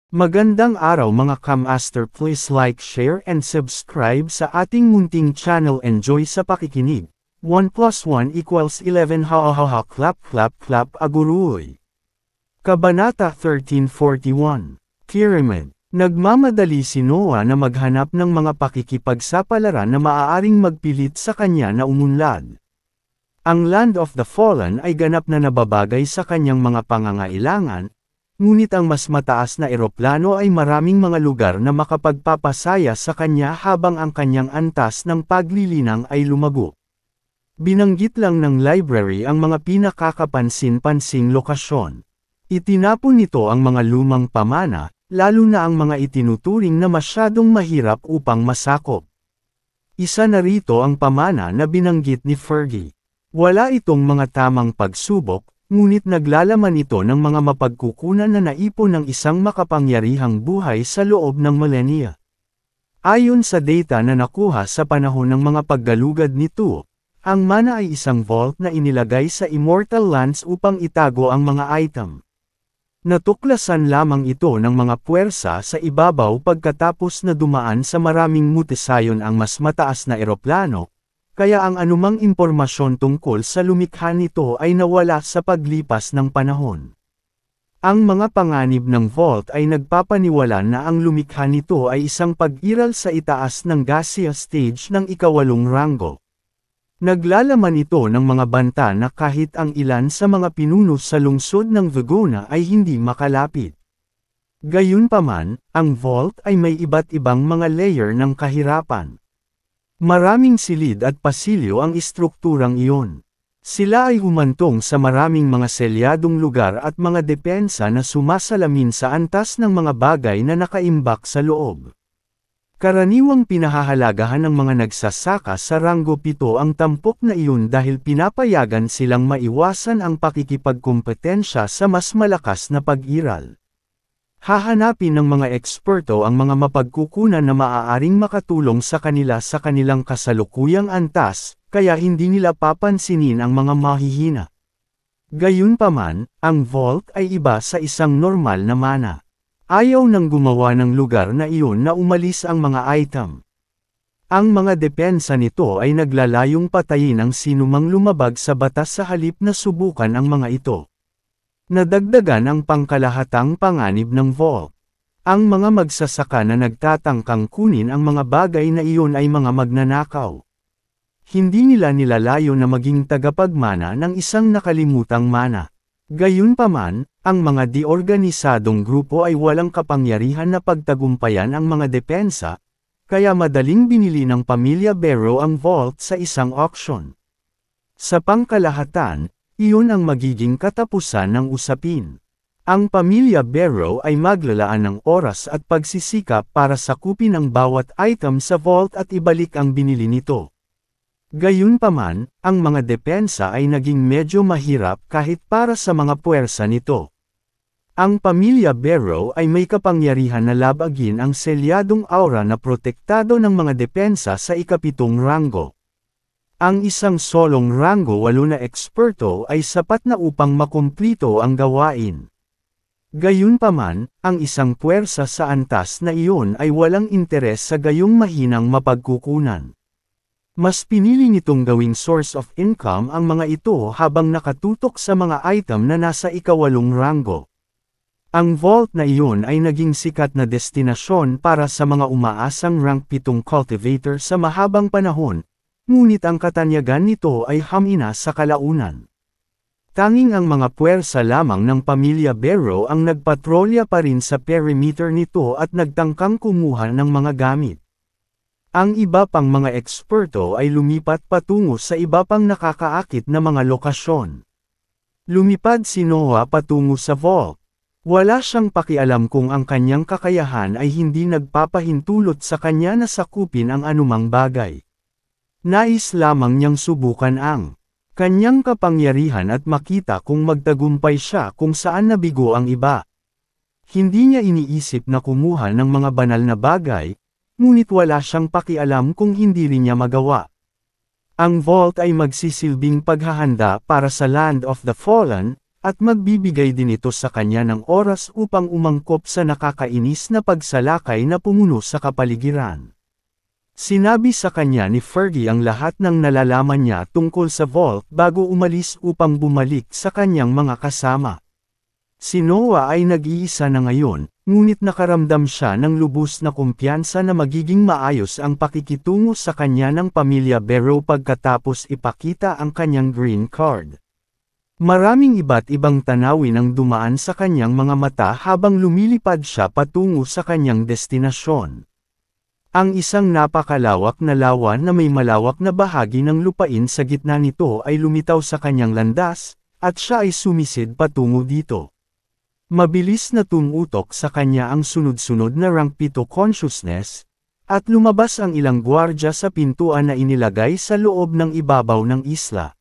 Magandang araw mga Kamaster, please like, share and subscribe sa ating munting channel. Enjoy sa pakikinig. 1 plus 1 equals 11 ha ha ha clap clap clap aguruy. Kabanata 1341. Pyramid. Nagmamadali si Noah na maghanap ng mga pakikipagsapalaran na maaaring magpilit sa kanya na umunlad. Ang Land of the Fallen ay ganap na nababagay sa kanyang mga pangangailangan, ngunit ang mas mataas na eroplano ay maraming mga lugar na makapagpapasaya sa kanya habang ang kanyang antas ng paglilinang ay lumago. Binanggit lang ng library ang mga pinakakapansin-pansing lokasyon. Itinapon nito ang mga lumang pamana, lalo na ang mga itinuturing na masyadong mahirap upang masakop. Isa na rito ang pamana na binanggit ni Fergie. Wala itong mga tamang pagsubok, ngunit naglalaman ito ng mga mapagkukunan na naipon ng isang makapangyarihang buhay sa loob ng milenya. Ayon sa data na nakuha sa panahon ng mga paggalugad nito, ang mana ay isang vault na inilagay sa Immortal Lands upang itago ang mga item. Natuklasan lamang ito ng mga puwersa sa ibabaw pagkatapos na dumaan sa maraming mutasayon ang mas mataas na eroplano, kaya ang anumang impormasyon tungkol sa lumikha nito ay nawala sa paglipas ng panahon. Ang mga panganib ng vault ay nagpapaniwala na ang lumikha nito ay isang pag-iral sa itaas ng gaseous stage ng ikawalong ranggo. Naglalaman ito ng mga banta na kahit ang ilan sa mga pinuno sa lungsod ng Vagona ay hindi makalapit. Gayunpaman, ang vault ay may iba't ibang mga layer ng kahirapan. Maraming silid at pasilyo ang istrukturang iyon. Sila ay humantong sa maraming mga selyadong lugar at mga depensa na sumasalamin sa antas ng mga bagay na nakaimbak sa loob. Karaniwang pinahahalagahan ng mga nagsasaka sa ranggo 7 ang tampok na iyon dahil pinapayagan silang maiwasan ang pakikipagkumpetensya sa mas malakas na pag-iral. Hahanapin ng mga eksperto ang mga mapagkukunan na maaaring makatulong sa kanilang kasalukuyang antas, kaya hindi nila papansinin ang mga mahihina. Gayunpaman, ang vault ay iba sa isang normal na mana. Ayaw nang gumawa ng lugar na iyon na umalis ang mga item. Ang mga depensa nito ay naglalayong patayin ang sinumang lumabag sa batas sa halip na subukan ang mga ito. Nadagdagan ang pangkalahatang panganib ng vault. Ang mga magsasaka na nagtatangkang kunin ang mga bagay na iyon ay mga magnanakaw. Hindi nila nilalayo na maging tagapagmana ng isang nakalimutang mana. Gayunpaman, ang mga di-organisadong grupo ay walang kapangyarihan na pagtagumpayan ang mga depensa, kaya madaling binili ng pamilya Barrow ang vault sa isang auction. Sa pangkalahatan, iyon ang magiging katapusan ng usapin. Ang pamilya Barrow ay maglalaan ng oras at pagsisikap para sakupin ang bawat item sa vault at ibalik ang binili nito. Gayunpaman, ang mga depensa ay naging medyo mahirap kahit para sa mga puwersa nito. Ang pamilya Barrow ay may kapangyarihan na labagin ang selyadong aura na protektado ng mga depensa sa ikapitong ranggo. Ang isang solong ranggo 8 na eksperto ay sapat na upang makumplito ang gawain. Gayunpaman, ang isang puwersa sa antas na iyon ay walang interes sa gayong mahinang mapagkukunan. Mas pinili nitong gawing source of income ang mga ito habang nakatutok sa mga item na nasa ikawalong ranggo. Ang vault na iyon ay naging sikat na destinasyon para sa mga umaasang rank 7 cultivator sa mahabang panahon, ngunit ang katanyagan nito ay hamina sa kalaunan. Tanging ang mga puwersa lamang ng pamilya Barrow ang nagpatrolya pa rin sa perimeter nito at nagtangkang kumuha ng mga gamit. Ang iba pang mga eksperto ay lumipat patungo sa iba pang nakakaakit na mga lokasyon. Lumipad si Noah patungo sa vault. Wala siyang pakialam kung ang kanyang kakayahan ay hindi nagpapahintulot sa kanya na sakupin ang anumang bagay. Nais lamang niyang subukan ang kanyang kapangyarihan at makita kung magtagumpay siya kung saan nabigo ang iba. Hindi niya iniisip na kumuha ng mga banal na bagay, ngunit wala siyang pakialam kung hindi rin niya magawa. Ang vault ay magsisilbing paghahanda para sa Land of the Fallen, at magbibigay din ito sa kanya ng oras upang umangkop sa nakakainis na pagsalakay na pumuno sa kapaligiran. Sinabi sa kanya ni Fergie ang lahat ng nalalaman niya tungkol sa vault bago umalis upang bumalik sa kanyang mga kasama. Si Noah ay nag-iisa na ngayon, ngunit nakaramdam siya ng lubos na kumpiyansa na magiging maayos ang pakikitungo sa kanya ng pamilya Barrow pagkatapos ipakita ang kanyang green card. Maraming iba't ibang tanawin ang dumaan sa kanyang mga mata habang lumilipad siya patungo sa kanyang destinasyon. Ang isang napakalawak na lawa na may malawak na bahagi ng lupain sa gitna nito ay lumitaw sa kanyang landas, at siya ay sumisid patungo dito. Mabilis na tumutok sa kanya ang sunod-sunod na rank 7 consciousness, at lumabas ang ilang gwardya sa pintuan na inilagay sa loob ng ibabaw ng isla.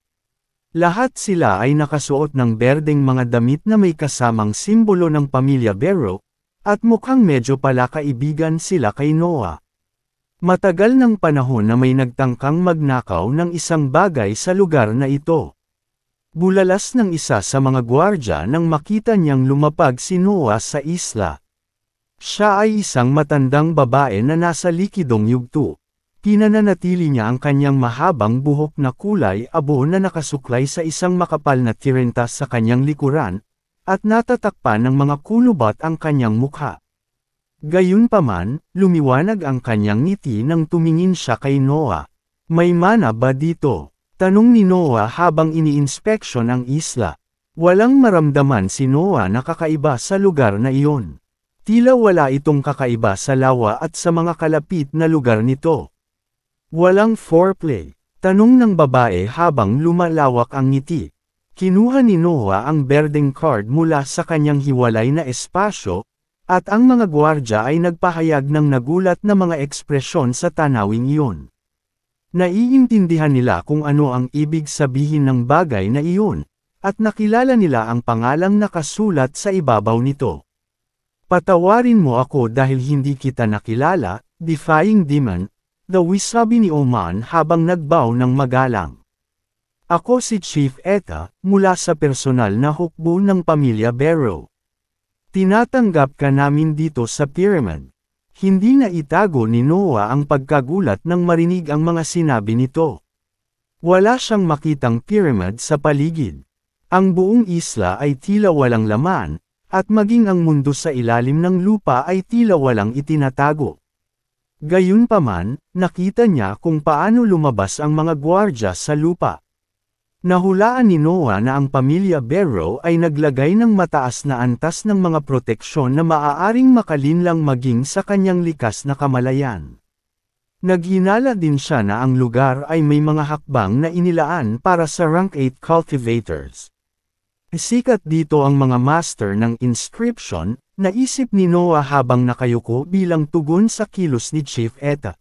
Lahat sila ay nakasuot ng berdeng mga damit na may kasamang simbolo ng pamilya Barrow, at mukhang medyo pala kaibigan sila kay Noah. Matagal ng panahon na may nagtangkang magnakaw ng isang bagay sa lugar na ito. Bulalas ng isa sa mga gwardya nang makita niyang lumapag si Noah sa isla. Siya ay isang matandang babae na nasa likidong yugto. Pinananatili niya ang kanyang mahabang buhok na kulay abo na nakasuklay sa isang makapal na tirentas sa kanyang likuran, at natatakpan ng mga kulubat ang kanyang mukha. Gayunpaman, lumiwanag ang kanyang ngiti nang tumingin siya kay Noah. May mana ba dito? Tanong ni Noah habang ini-inspeksyon ang isla. Walang maramdaman si Noah na kakaiba sa lugar na iyon. Tila wala itong kakaiba sa lawa at sa mga kalapit na lugar nito. Walang foreplay. Tanong ng babae habang lumalawak ang ngiti. Kinuha ni Noah ang berdeng card mula sa kanyang hiwalay na espasyo, at ang mga gwardya ay nagpahayag ng nagulat na mga ekspresyon sa tanawing iyon. Naiintindihan nila kung ano ang ibig sabihin ng bagay na iyon, at nakilala nila ang pangalang nakasulat sa ibabaw nito. Patawarin mo ako dahil hindi kita nakilala, Defying Demon, dawi sabi ni Oman habang nagbaw ng magalang. Ako si Chief Eta, mula sa personal na hukbo ng pamilya Barrow. Tinatanggap ka namin dito sa pyramid. Hindi na itago ni Noah ang pagkagulat nang marinig ang mga sinabi nito. Wala siyang makitang pyramid sa paligid. Ang buong isla ay tila walang laman, at maging ang mundo sa ilalim ng lupa ay tila walang itinatago. Gayunpaman, nakita niya kung paano lumabas ang mga gwardya sa lupa. Nahulaan ni Noah na ang pamilya Barrow ay naglagay ng mataas na antas ng mga proteksyon na maaaring makalinlang maging sa kanyang likas na kamalayan. Naghinala din siya na ang lugar ay may mga hakbang na inilaan para sa rank 8 cultivators. Sikat dito ang mga master ng inscription, naisip ni Noah habang nakayuko bilang tugon sa kilos ni Chief Eta.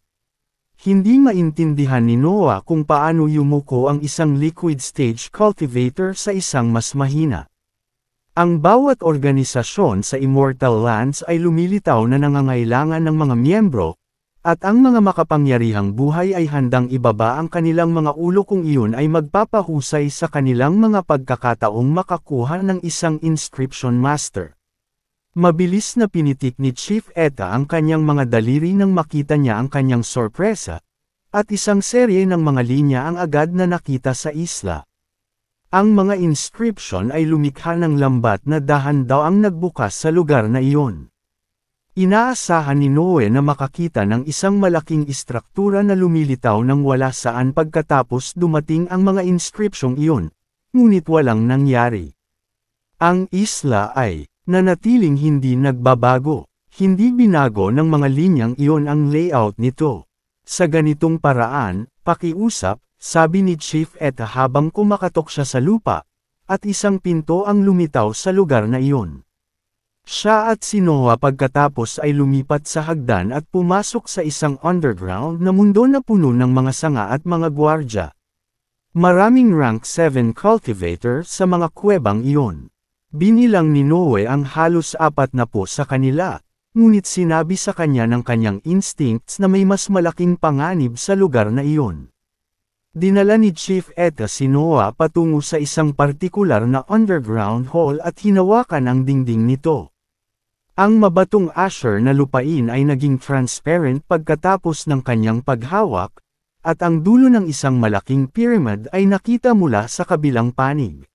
Hindi maintindihan ni Noah kung paano yumuko ang isang liquid stage cultivator sa isang mas mahina. Ang bawat organisasyon sa Immortal Lands ay lumilitaw na nangangailangan ng mga miyembro, at ang mga makapangyarihang buhay ay handang ibaba ang kanilang mga ulo kung iyon ay magpapahusay sa kanilang mga pagkakataong makakuha ng isang inscription master. Mabilis na pinitik ni Chief Eta ang kanyang mga daliri nang makita niya ang kanyang sorpresa, at isang serye ng mga linya ang agad na nakita sa isla. Ang mga inscription ay lumikha ng lambat na dahan daw ang nagbukas sa lugar na iyon. Inaasahan ni Noe na makakita ng isang malaking istruktura na lumilitaw ng wala saan pagkatapos dumating ang mga inscripsyong iyon, ngunit walang nangyari. Ang isla ay nanatiling hindi nagbabago. Hindi binago ng mga linyang iyon ang layout nito. Sa ganitong paraan, pakiusap, sabi ni Chief Eta habang kumakatok siya sa lupa, at isang pinto ang lumitaw sa lugar na iyon. Siya at si Noah pagkatapos ay lumipat sa hagdan at pumasok sa isang underground na mundo na puno ng mga sanga at mga gwardya. Maraming rank 7 cultivator sa mga kuwebang iyon. Binilang ni Noe ang halos 40 sa kanila, ngunit sinabi sa kanya ng kanyang instincts na may mas malaking panganib sa lugar na iyon. Dinala ni Chief Eta si Noah patungo sa isang partikular na underground hall at hinawakan ang dingding nito. Ang mabatong Asher na lupain ay naging transparent pagkatapos ng kanyang paghawak, at ang dulo ng isang malaking pyramid ay nakita mula sa kabilang panig.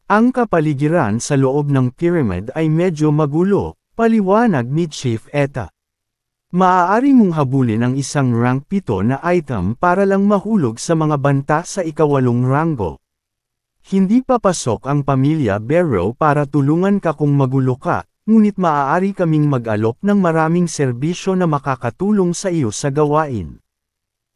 Ang kapaligiran sa loob ng pyramid ay medyo magulo, paliwanag ni Chief Eta. Maaari mong habulin ang isang rank 7 na item para lang mahulog sa mga banta sa ika-8 ranggo. Hindi papasok ang pamilya Barrow para tulungan ka kung magulo ka, ngunit maaari kaming mag-alok ng maraming serbisyo na makakatulong sa iyo sa gawain.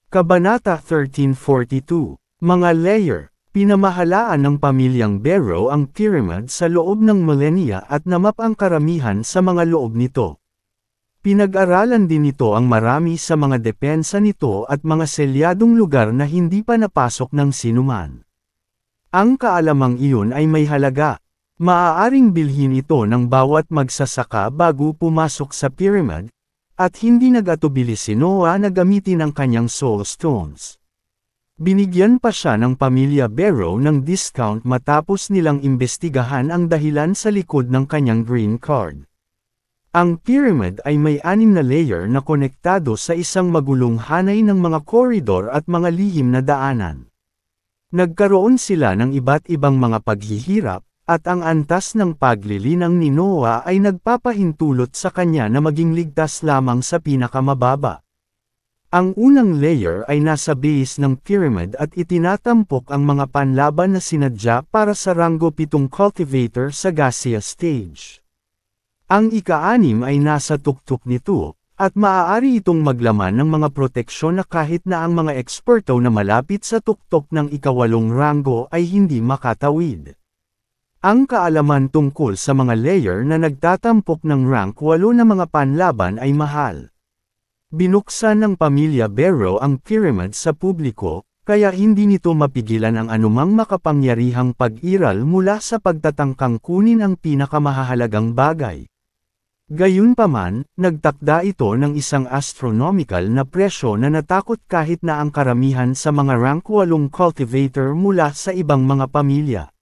Kabanata 1342, Mga Layer. Pinamahalaan ng pamilyang Barrow ang pyramid sa loob ng millennia at namap ang karamihan sa mga loob nito. Pinag-aralan din nito ang marami sa mga depensa nito at mga selyadong lugar na hindi pa napasok ng sinuman. Ang kaalamang iyon ay may halaga. Maaaring bilhin ito ng bawat magsasaka bago pumasok sa pyramid, at hindi nag-atubili si Noah na gamitin ang kanyang soul stones. Binigyan pa siya ng pamilya Barrow ng discount matapos nilang imbestigahan ang dahilan sa likod ng kanyang green card. Ang pyramid ay may 6 na layer na konektado sa isang magulong hanay ng mga koridor at mga lihim na daanan. Nagkaroon sila ng iba't ibang mga paghihirap, at ang antas ng paglilinang ni Noah ay nagpapahintulot sa kanya na maging ligtas lamang sa pinakamababa. Ang unang layer ay nasa base ng pyramid at itinatampok ang mga panlaban na sinadya para sa ranggo 7 cultivator sa gaseous stage. Ang ika-6 ay nasa tuktok nito, at maaari itong maglaman ng mga proteksyon na kahit na ang mga eksperto na malapit sa tuktok ng ika-8 ranggo ay hindi makatawid. Ang kaalaman tungkol sa mga layer na nagtatampok ng rank 8 na mga panlaban ay mahal. Binuksan ng pamilya Barrow ang pyramid sa publiko, kaya hindi nito mapigilan ang anumang makapangyarihang pag-iral mula sa pagtatangkang kunin ang pinakamahalagang bagay. Gayunpaman, nagtakda ito ng isang astronomical na presyo na natakot kahit na ang karamihan sa mga rank 8 cultivator mula sa ibang mga pamilya.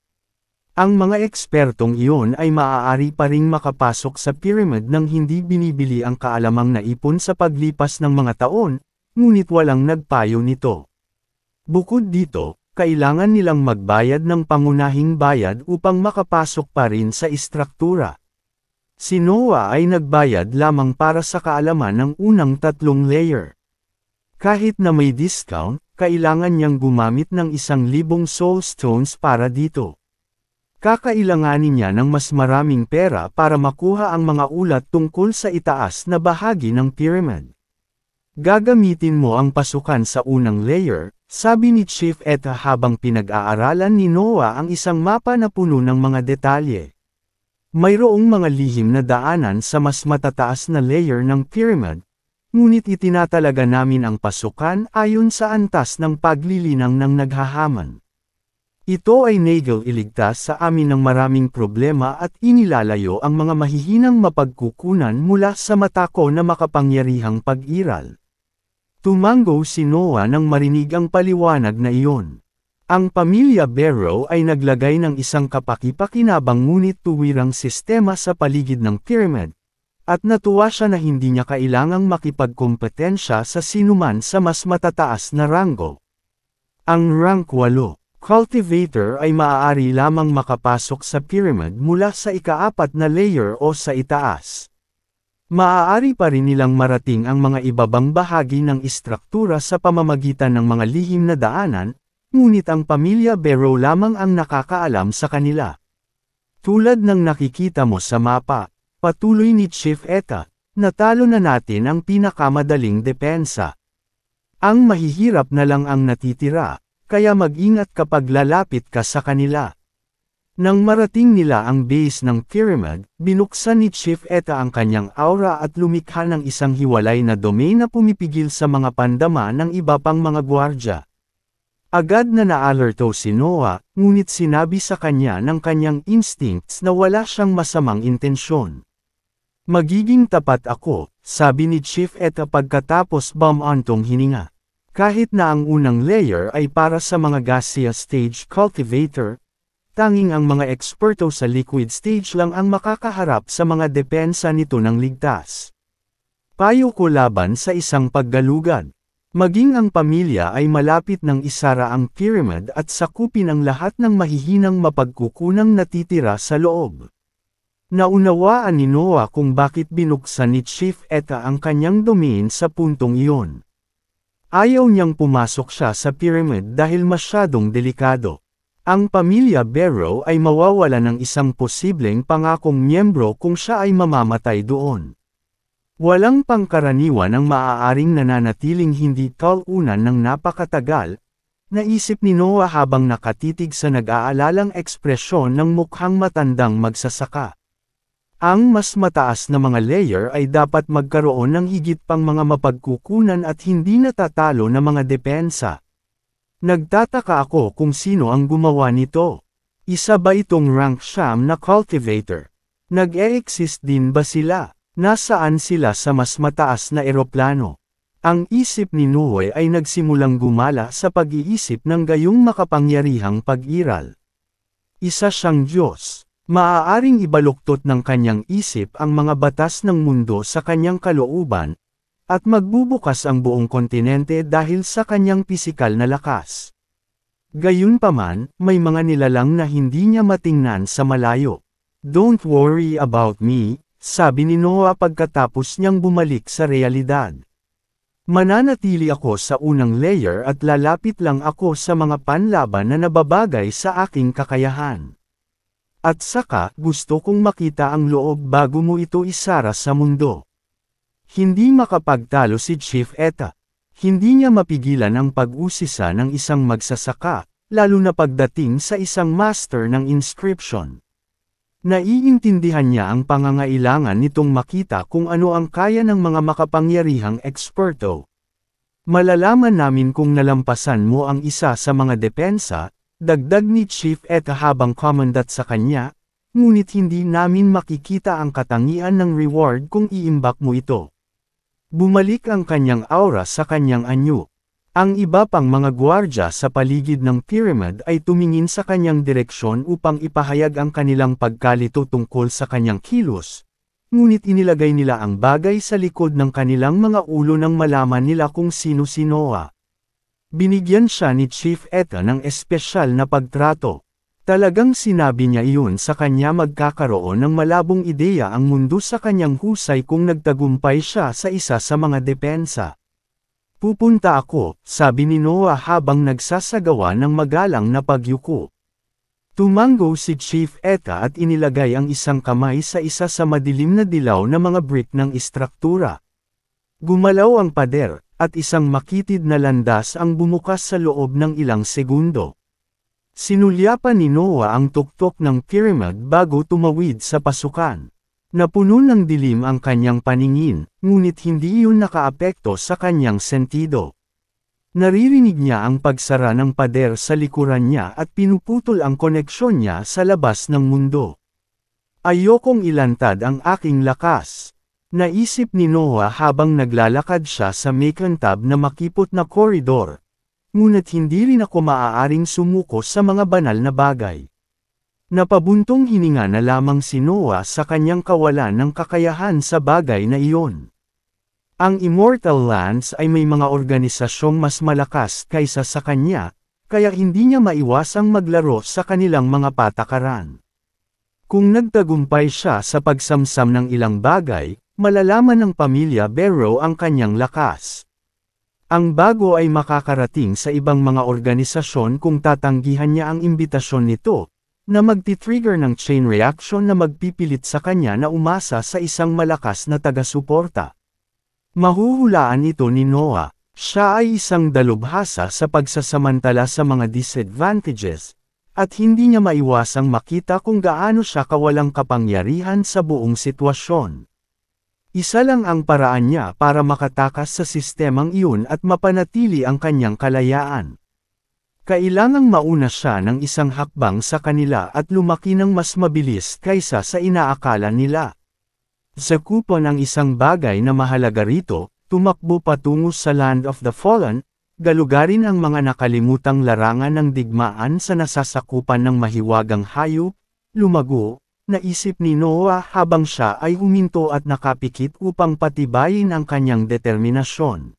Ang mga ekspertong iyon ay maaari pa ring makapasok sa pyramid nang hindi binibili ang kaalamang naipon sa paglipas ng mga taon, ngunit walang nagpayo nito. Bukod dito, kailangan nilang magbayad ng pangunahing bayad upang makapasok pa rin sa istruktura. Si Noah ay nagbayad lamang para sa kaalaman ng unang 3 layer. Kahit na may discount, kailangan niyang gumamit ng 1,000 soul stones para dito. Kakailanganin niya ng mas maraming pera para makuha ang mga ulat tungkol sa itaas na bahagi ng pyramid. Gagamitin mo ang pasukan sa unang layer, sabi ni Chief Eta habang pinag-aaralan ni Noah ang isang mapa na puno ng mga detalye. Mayroong mga lihim na daanan sa mas matataas na layer ng pyramid, ngunit itinatalaga namin ang pasukan ayon sa antas ng paglilinang ng naghahaman. Ito ay nagel iligtas sa amin ng maraming problema at inilalayo ang mga mahihinang mapagkukunan mula sa matako na makapangyarihang pag-iral. Tumango si Noah nang marinig ang paliwanag na iyon. Ang pamilya Barrow ay naglagay ng isang kapaki-pakinabang ngunit tuwirang sistema sa paligid ng pyramid, at natuwa siya na hindi niya kailangang makipagkompetensya sa sinuman sa mas matataas na ranggo. Ang rank 8 cultivator ay maaari lamang makapasok sa pyramid mula sa ika-4 na layer o sa itaas. Maaari pa rin nilang marating ang mga ibabang bahagi ng istruktura sa pamamagitan ng mga lihim na daanan, ngunit ang pamilya Barrow lamang ang nakakaalam sa kanila. Tulad ng nakikita mo sa mapa, patuloy ni Chief Eta, natalo na natin ang pinakamadaling depensa. Ang mahihirap na lang ang natitira, kaya mag-ingat kapag lalapit ka sa kanila. Nang marating nila ang base ng pyramid, binuksan ni Chief Eta ang kanyang aura at lumikha ng isang hiwalay na domain na pumipigil sa mga pandama ng iba pang mga gwardya. Agad na naalerto si Noah, ngunit sinabi sa kanya ng kanyang instincts na wala siyang masamang intensyon. Magiging tapat ako, sabi ni Chief Eta pagkatapos bumantong hininga. Kahit na ang unang layer ay para sa mga gaseous stage cultivator, tanging ang mga eksperto sa liquid stage lang ang makakaharap sa mga depensa nito ng ligtas. Payo ko laban sa isang paggalugad. Maging ang pamilya ay malapit ng isara ang pyramid at sakupin ang lahat ng mahihinang mapagkukunang natitira sa loob. Naunawaan ni Noah kung bakit binuksan ni Chief Eta ang kanyang domain sa puntong iyon. Ayaw niyang pumasok siya sa pyramid dahil masyadong delikado. Ang pamilya Barrow ay mawawala ng isang posibleng pangakong miyembro kung siya ay mamamatay doon. Walang pangkaraniwan ang maaaring nananatiling hindi talunan ng napakatagal, naisip ni Noah habang nakatitig sa nag-aalalang ekspresyon ng mukhang matandang magsasaka. Ang mas mataas na mga layer ay dapat magkaroon ng higit pang mga mapagkukunan at hindi natatalo na mga depensa. Nagtataka ako kung sino ang gumawa nito. Isa ba itong rank siyam na cultivator? Nag-e-exist din ba sila? Nasaan sila sa mas mataas na eroplano? Ang isip ni Noe ay nagsimulang gumala sa pag-iisip ng gayong makapangyarihang pag-iral. Isa siyang Diyos. Maaaring ibaluktot ng kanyang isip ang mga batas ng mundo sa kanyang kalooban, at magbubukas ang buong kontinente dahil sa kanyang pisikal na lakas. Gayunpaman, may mga nilalang na hindi niya matingnan sa malayo. Don't worry about me, sabi ni Noah pagkatapos niyang bumalik sa realidad. Mananatili ako sa unang layer at lalapit lang ako sa mga panlaban na nababagay sa aking kakayahan. At saka, gusto kong makita ang loob bago mo ito isara sa mundo. Hindi makapagtalo si Chief Eta. Hindi niya mapigilan ang pag-usisa ng isang magsasaka, lalo na pagdating sa isang master ng inscription. Naiintindihan niya ang pangangailangan nitong makita kung ano ang kaya ng mga makapangyarihang eksperto. Malalaman namin kung nalampasan mo ang isa sa mga depensa, dagdag ni Chief Eta habang komandat sa kanya, ngunit hindi namin makikita ang katangian ng reward kung iimbak mo ito. Bumalik ang kanyang aura sa kanyang anyo. Ang iba pang mga gwardya sa paligid ng pyramid ay tumingin sa kanyang direksyon upang ipahayag ang kanilang pagkalito tungkol sa kanyang kilos, ngunit inilagay nila ang bagay sa likod ng kanilang mga ulo nang malaman nila kung sino si Noah. Binigyan siya ni Chief Eta ng espesyal na pagtrato. Talagang sinabi niya iyon sa kanya magkakaroon ng malabong ideya ang mundo sa kanyang husay kung nagtagumpay siya sa isa sa mga depensa. Pupunta ako, sabi ni Noah habang nagsasagawa ng magalang na pagyuko. Tumango si Chief Eta at inilagay ang isang kamay sa isa sa madilim na dilaw na mga brick ng istruktura. Gumalaw ang pader, at isang makitid na landas ang bumukas sa loob ng ilang segundo. Sinulyapan ni Noah ang tuktok ng pyramid bago tumawid sa pasukan. Napuno ng dilim ang kanyang paningin, ngunit hindi iyon nakaapekto sa kanyang sentido. Naririnig niya ang pagsara ng pader sa likuran niya at pinuputol ang koneksyon niya sa labas ng mundo. Ayokong ilantad ang aking lakas. Naisip ni Noah habang naglalakad siya sa makintab na makipot na koridor. Ngunit hindi rin ako maaaring sumuko sa mga banal na bagay. Napabuntong hininga na lamang si Noah sa kanyang kawalan ng kakayahan sa bagay na iyon. Ang Immortal Lands ay may mga organisasyong mas malakas kaysa sa kanya, kaya hindi niya maiwasang maglaro sa kanilang mga patakaran. Kung nagtagumpay siya sa pagsamsam ng ilang bagay, malalaman ng pamilya Barrow ang kanyang lakas. Ang bago ay makakarating sa ibang mga organisasyon kung tatanggihan niya ang imbitasyon nito, na magti-trigger ng chain reaction na magpipilit sa kanya na umasa sa isang malakas na taga-suporta. Mahuhulaan ito ni Noah, siya ay isang dalubhasa sa pagsasamantala sa mga disadvantages, at hindi niya maiwasang makita kung gaano siya kawalang kapangyarihan sa buong sitwasyon. Isa lang ang paraan niya para makatakas sa sistemang iyon at mapanatili ang kanyang kalayaan. Kailangang mauna siya ng isang hakbang sa kanila at lumaki ng mas mabilis kaysa sa inaakala nila. Sa kupon ang isang bagay na mahalaga rito, tumakbo patungo sa Land of the Fallen, galugarin ang mga nakalimutang larangan ng digmaan sa nasasakupan ng mahiwagang hayop, lumago, naisip ni Noah habang siya ay huminto at nakapikit upang patibayin ang kanyang determinasyon.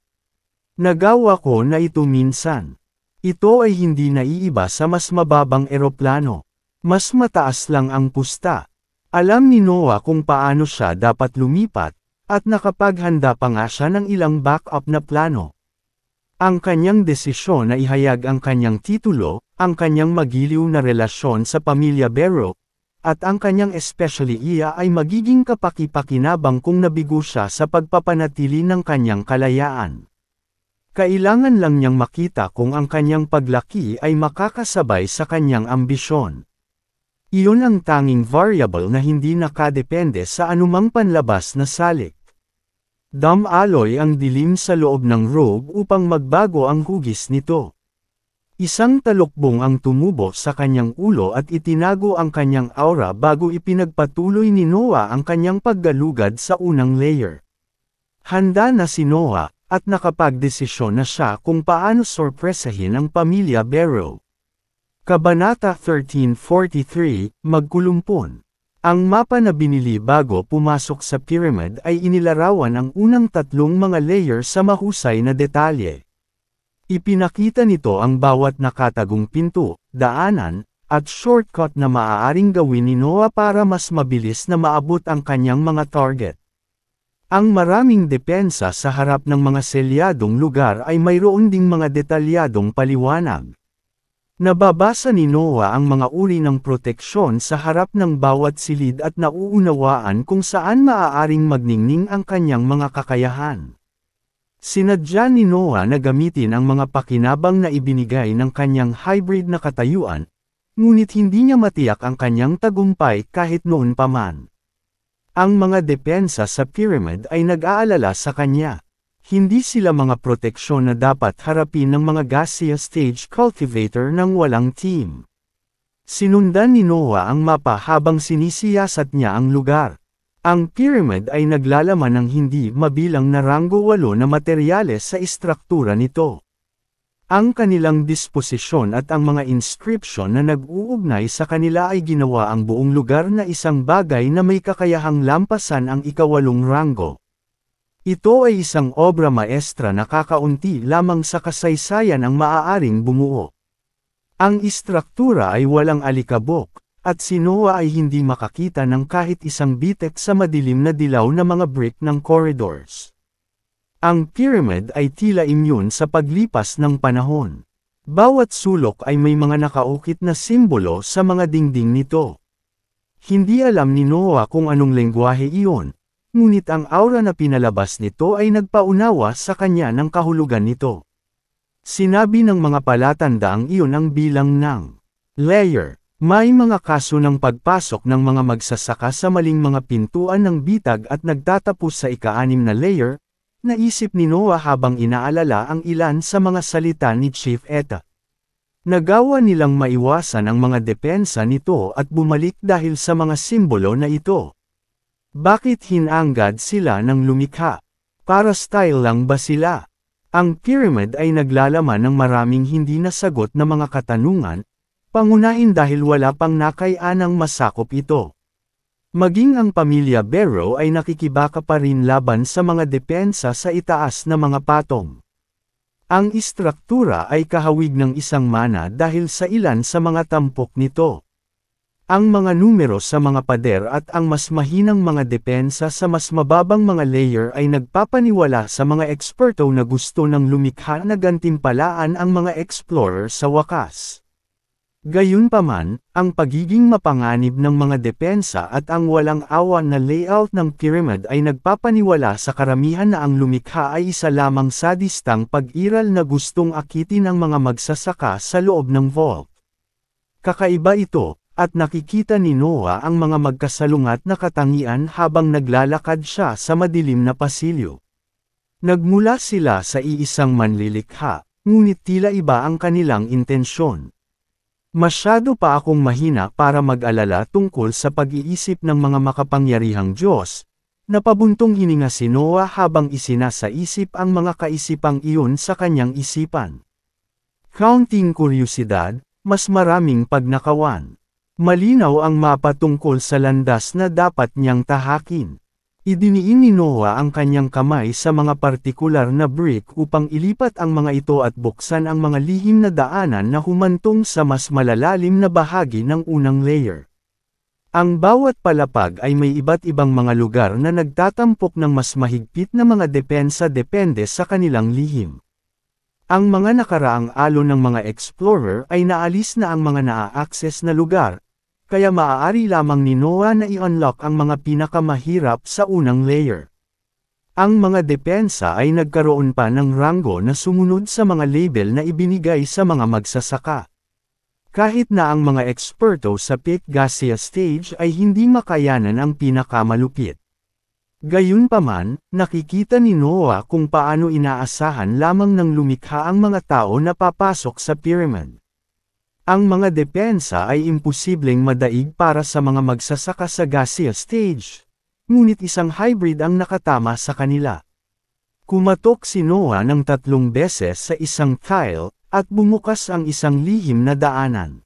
Nagawa ko na ito minsan. Ito ay hindi naiiba sa mas mababang eroplano. Mas mataas lang ang pusta. Alam ni Noah kung paano siya dapat lumipat, at nakapaghanda pa nga siya ng ilang backup na plano. Ang kanyang desisyon na ihayag ang kanyang titulo, ang kanyang magiliw na relasyon sa pamilya Barrow, at ang kanyang especially iya ay magiging kapaki-pakinabang kung nabigo siya sa pagpapanatili ng kanyang kalayaan. Kailangan lang niyang makita kung ang kanyang paglaki ay makakasabay sa kanyang ambisyon. Iyon ang tanging variable na hindi nakadepende sa anumang panlabas na salik. Dumaloy ang dilim sa loob ng robe upang magbago ang hugis nito. Isang talukbong ang tumubo sa kanyang ulo at itinago ang kanyang aura bago ipinagpatuloy ni Noah ang kanyang paggalugad sa unang layer. Handa na si Noah, at nakapagdesisyon na siya kung paano sorpresahin ang pamilya Barrow. Kabanata 1343, Magkulumpon. Ang mapa na binili bago pumasok sa pyramid ay inilarawan ang unang tatlong mga layer sa mahusay na detalye. Ipinakita nito ang bawat nakatagong pinto, daanan, at shortcut na maaaring gawin ni Noah para mas mabilis na maabot ang kanyang mga target. Ang maraming depensa sa harap ng mga selyadong lugar ay mayroon ding mga detalyadong paliwanag. Nababasa ni Noah ang mga uri ng proteksyon sa harap ng bawat silid at nauunawaan kung saan maaaring magningning ang kanyang mga kakayahan. Sinadya ni Noah na gamitin ang mga pakinabang na ibinigay ng kanyang hybrid na katayuan, ngunit hindi niya matiyak ang kanyang tagumpay kahit noon pa man. Ang mga depensa sa pyramid ay nag-aalala sa kanya. Hindi sila mga proteksyon na dapat harapin ng mga gaseous stage cultivator ng walang team. Sinundan ni Noah ang mapa habang sinisiyasat niya ang lugar. Ang pyramid ay naglalaman ng hindi mabilang na ranggo 8 na materyales sa istruktura nito. Ang kanilang disposisyon at ang mga inscription na nag-uugnay sa kanila ay ginawa ang buong lugar na isang bagay na may kakayahang lampasan ang ika-8 ranggo. Ito ay isang obra maestra na kakaunti lamang sa kasaysayan ang maaaring bumuo. Ang istruktura ay walang alikabok, at si Noah ay hindi makakita ng kahit isang bitek sa madilim na dilaw na mga brick ng corridors. Ang pyramid ay tila immune sa paglipas ng panahon. Bawat sulok ay may mga nakaukit na simbolo sa mga dingding nito. Hindi alam ni Noah kung anong lengguwahe iyon, ngunit ang aura na pinalabas nito ay nagpaunawa sa kanya ng kahulugan nito. Sinabi ng mga palatandaang iyon ang bilang ng layer. May mga kaso ng pagpasok ng mga magsasaka sa maling mga pintuan ng bitag at nagtatapos sa ika-6 na layer, naisip ni Noah habang inaalala ang ilan sa mga salita ni Chief Eta. Nagawa nilang maiwasan ang mga depensa nito at bumalik dahil sa mga simbolo na ito. Bakit hinanggad sila ng lumikha? Para style lang ba sila? Ang pyramid ay naglalaman ng maraming hindi nasagot na mga katanungan, pangunahin dahil wala pang nakayanang masakop ito. Maging ang pamilya Barrow ay nakikibaka pa rin laban sa mga depensa sa itaas na mga patong. Ang istruktura ay kahawig ng isang mana dahil sa ilan sa mga tampok nito. Ang mga numero sa mga pader at ang mas mahinang mga depensa sa mas mababang mga layer ay nagpapaniwala sa mga eksperto na gusto ng lumikha na gantimpalaan ang mga explorer sa wakas. Gayunpaman, ang pagiging mapanganib ng mga depensa at ang walang awa na layout ng pyramid ay nagpapaniwala sa karamihan na ang lumikha ay isa lamang sadistang pag-iral na gustong akitin ang mga magsasaka sa loob ng vault. Kakaiba ito, at nakikita ni Noah ang mga magkasalungat na katangian habang naglalakad siya sa madilim na pasilyo. Nagmula sila sa iisang manlilikha, ngunit tila iba ang kanilang intensyon. Masyado pa akong mahina para mag-alala tungkol sa pag-iisip ng mga makapangyarihang Diyos, Napabuntong hininga si Noah habang isinasaisip ang mga kaisipang iyon sa kanyang isipan. Counting kuryosidad, mas maraming pagnakawan. Malinaw ang mapa tungkol sa landas na dapat niyang tahakin. Idiniin ni Noah ang kanyang kamay sa mga partikular na brick upang ilipat ang mga ito at buksan ang mga lihim na daanan na humantong sa mas malalalim na bahagi ng unang layer. Ang bawat palapag ay may iba't ibang mga lugar na nagtatampok ng mas mahigpit na mga depensa depende sa kanilang lihim. Ang mga nakaraang alon ng mga explorer ay naalis na ang mga naa-access na lugar, kaya maaari lamang ni Noah na i-unlock ang mga pinakamahirap sa unang layer. Ang mga depensa ay nagkaroon pa ng ranggo na sumunod sa mga label na ibinigay sa mga magsasaka. Kahit na ang mga eksperto sa Pick Garcia stage ay hindi makayanan ang pinakamalupit. Gayunpaman, nakikita ni Noah kung paano inaasahan lamang ng lumikha ang mga tao na papasok sa pyramid. Ang mga depensa ay imposibleng madaig para sa mga magsasaka sa Garcia stage, ngunit isang hybrid ang nakatama sa kanila. Kumatok si Noah ng 3 beses sa isang tile, at bumukas ang isang lihim na daanan.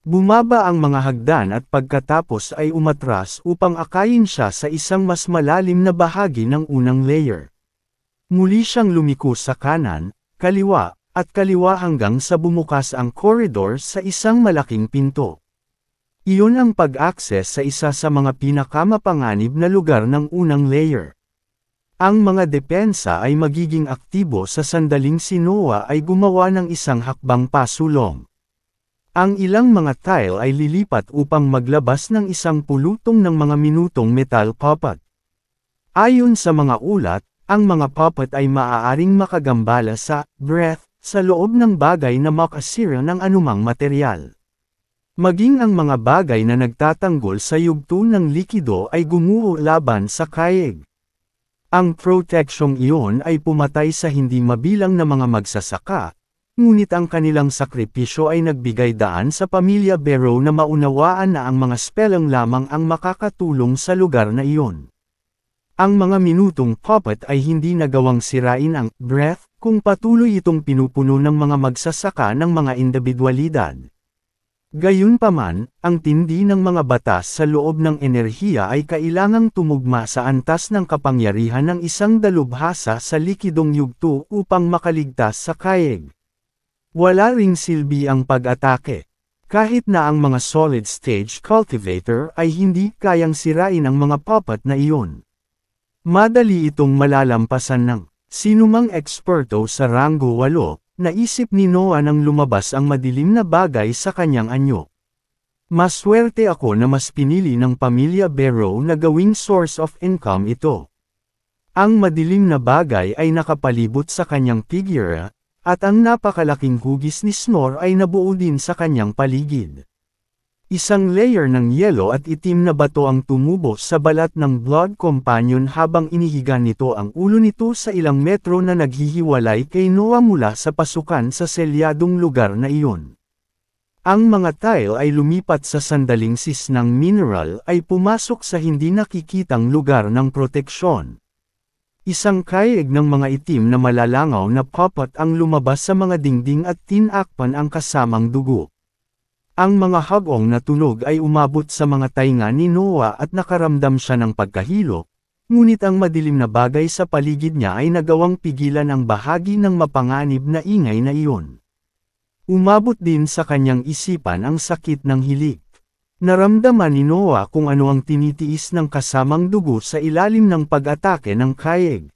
Bumaba ang mga hagdan at pagkatapos ay umatras upang akayin siya sa isang mas malalim na bahagi ng unang layer. Muli siyang lumiko sa kanan, kaliwa, at kaliwa hanggang sa bumukas ang corridor sa isang malaking pinto. Iyon ang pag-access sa isa sa mga pinakamapanganib na lugar ng unang layer. Ang mga depensa ay magiging aktibo sa sandaling si Noah ay gumawa ng isang hakbang pasulong. Ang ilang mga tile ay lilipat upang maglabas ng isang pulutong ng mga minutong metal puppet. Ayon sa mga ulat, ang mga puppet ay maaaring makagambala sa breath sa loob ng bagay na makasira ng anumang materyal. Maging ang mga bagay na nagtatanggol sa yugto ng likido ay gumuho laban sa kayeg. Ang proteksyong iyon ay pumatay sa hindi mabilang na mga magsasaka, ngunit ang kanilang sakripisyo ay nagbigay daan sa pamilya Barrow na maunawaan na ang mga spelling lamang ang makakatulong sa lugar na iyon. Ang mga minutong puppet ay hindi nagawang sirain ang breath kung patuloy itong pinupuno ng mga magsasaka ng mga individualidad. Gayunpaman, ang tindi ng mga batas sa loob ng enerhiya ay kailangang tumugma sa antas ng kapangyarihan ng isang dalubhasa sa likidong yugto upang makaligtas sa kayeg. Wala ring silbi ang pag-atake. Kahit na ang mga solid stage cultivator ay hindi kayang sirain ang mga puppet na iyon. Madali itong malalampasan ng sinumang eksperto sa ranggo 8, naisip ni Noah nang lumabas ang madilim na bagay sa kanyang anyo. Maswerte ako na mas pinili ng pamilya Barrow na gawing source of income ito. Ang madilim na bagay ay nakapalibot sa kanyang figura, at ang napakalaking hugis ni Snore ay nabuo din sa kanyang paligid. Isang layer ng yelo at itim na bato ang tumubo sa balat ng Blood Companion habang inihiga nito ang ulo nito sa ilang metro na naghihiwalay kay Noah mula sa pasukan sa selyadong lugar na iyon. Ang mga tile ay lumipat sa sandaling sis ng mineral ay pumasok sa hindi nakikitang lugar ng proteksyon. Isang kayeg ng mga itim na malalangaw na puppet ang lumabas sa mga dingding at tinakpan ang kasamang dugo. Ang mga hagong na tunog ay umabot sa mga tainga ni Noah at nakaramdam siya ng pagkahilo, ngunit ang madilim na bagay sa paligid niya ay nagawang pigilan ang bahagi ng mapanganib na ingay na iyon. Umabot din sa kanyang isipan ang sakit ng hilik. Naramdaman ni Noah kung ano ang tinitiis ng kasamang dugo sa ilalim ng pag-atake ng kayeg.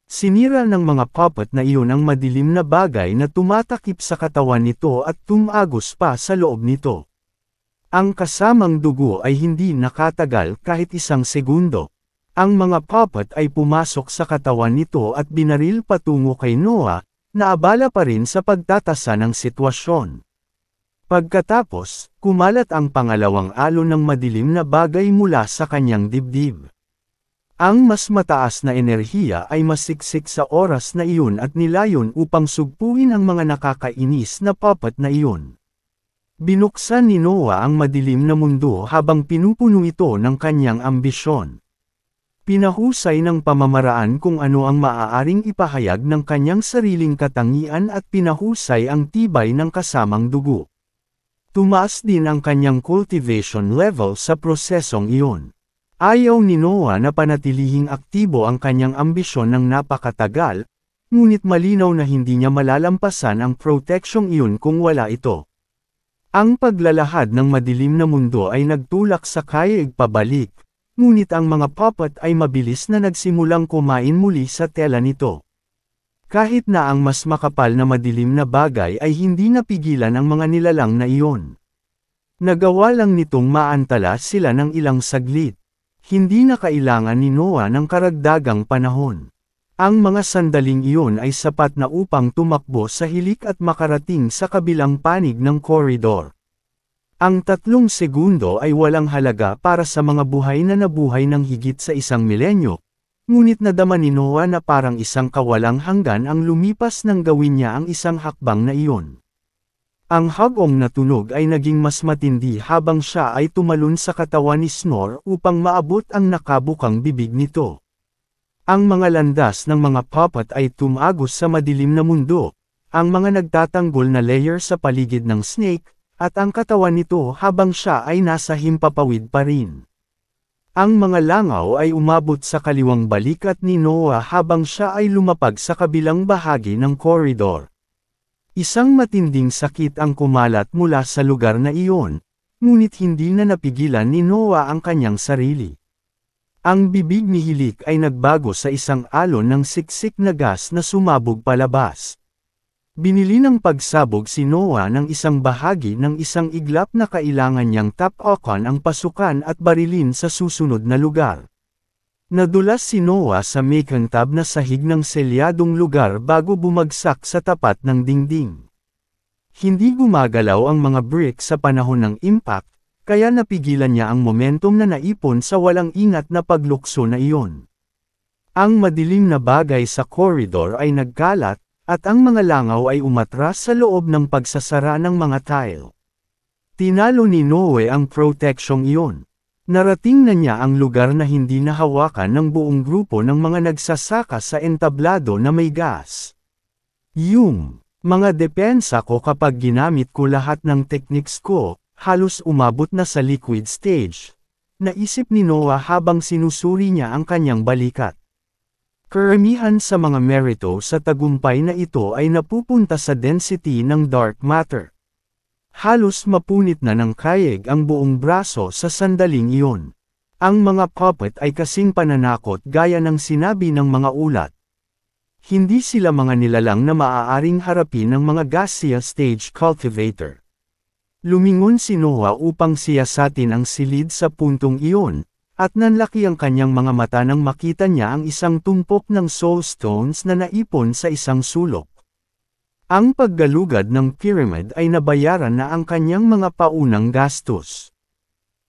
Sinira ng mga puppet na iyon ang madilim na bagay na tumatakip sa katawan nito at tumagos pa sa loob nito. Ang kasamang dugo ay hindi nakatagal kahit isang segundo. Ang mga puppet ay pumasok sa katawan nito at binaril patungo kay Noah, na abala pa rin sa pagtatasa ng sitwasyon. Pagkatapos, kumalat ang pangalawang alon ng madilim na bagay mula sa kanyang dibdib. Ang mas mataas na enerhiya ay masiksik sa oras na iyon at nilayon upang sugpuin ang mga nakakainis na puppet na iyon. Binuksan ni Noah ang madilim na mundo habang pinupuno ito ng kanyang ambisyon. Pinahusay ng pamamaraan kung ano ang maaaring ipahayag ng kanyang sariling katangian at pinahusay ang tibay ng kasamang dugo. Tumaas din ang kanyang cultivation level sa prosesong iyon. Ayaw ni Noah na panatilihing aktibo ang kanyang ambisyon ng napakatagal, ngunit malinaw na hindi niya malalampasan ang proteksyong iyon kung wala ito. Ang paglalahad ng madilim na mundo ay nagtulak sa Kaig pabalik, ngunit ang mga puppet ay mabilis na nagsimulang kumain muli sa tela nito. Kahit na ang mas makapal na madilim na bagay ay hindi napigilan ang mga nilalang na iyon. Nagawa lang nitong maantala sila ng ilang saglit. Hindi na kailangan ni Noah ng karagdagang panahon. Ang mga sandaling iyon ay sapat na upang tumakbo sa hilik at makarating sa kabilang panig ng koridor. Ang 3 segundo ay walang halaga para sa mga buhay na nabuhay ng higit sa 1 milenyo, ngunit nadama ni Noah na parang isang kawalang hanggan ang lumipas nang gawin niya ang isang hakbang na iyon. Ang hagong na tunog ay naging mas matindi habang siya ay tumalon sa katawan ni Snore upang maabot ang nakabukang bibig nito. Ang mga landas ng mga puppet ay tumagos sa madilim na mundo, ang mga nagtatanggol na layer sa paligid ng snake, at ang katawan nito habang siya ay nasa himpapawid pa rin. Ang mga langaw ay umabot sa kaliwang balikat ni Noah habang siya ay lumapag sa kabilang bahagi ng koridor. Isang matinding sakit ang kumalat mula sa lugar na iyon, ngunit hindi na napigilan ni Noah ang kanyang sarili. Ang bibig ni Hilik ay nagbago sa isang alon ng siksik na gas na sumabog palabas. Binili ng pagsabog si Noah ng isang bahagi ng isang iglap na kailangan niyang tapakan ang pasukan at barilin sa susunod na lugar. Nadulas si Noah sa makintab na sahig ng selyadong lugar bago bumagsak sa tapat ng dingding. Hindi gumagalaw ang mga brick sa panahon ng impact, kaya napigilan niya ang momentum na naipon sa walang ingat na paglukso na iyon. Ang madilim na bagay sa koridor ay nagkalat, at ang mga langaw ay umatras sa loob ng pagsasara ng mga tile. Tinalo ni Noe ang proteksyong iyon. Narating na niya ang lugar na hindi nahawakan ng buong grupo ng mga nagsasaka sa entablado na may gas. Yung mga depensa ko kapag ginamit ko lahat ng techniques ko, halos umabot na sa liquid stage. Naisip ni Noah habang sinusuri niya ang kanyang balikat. Karamihan sa mga merito sa tagumpay na ito ay napupunta sa density ng dark matter. Halos mapunit na ng Kaig ang buong braso sa sandaling iyon. Ang mga puppet ay kasing pananakot gaya ng sinabi ng mga ulat. Hindi sila mga nilalang na maaaring harapin ng mga gaseous stage cultivator. Lumingon si Noah upang siyasatin ang silid sa puntong iyon, at nanlaki ang kanyang mga mata nang makita niya ang isang tumpok ng soul stones na naipon sa isang sulok. Ang paggalugad ng pyramid ay nabayaran na ang kanyang mga paunang gastos.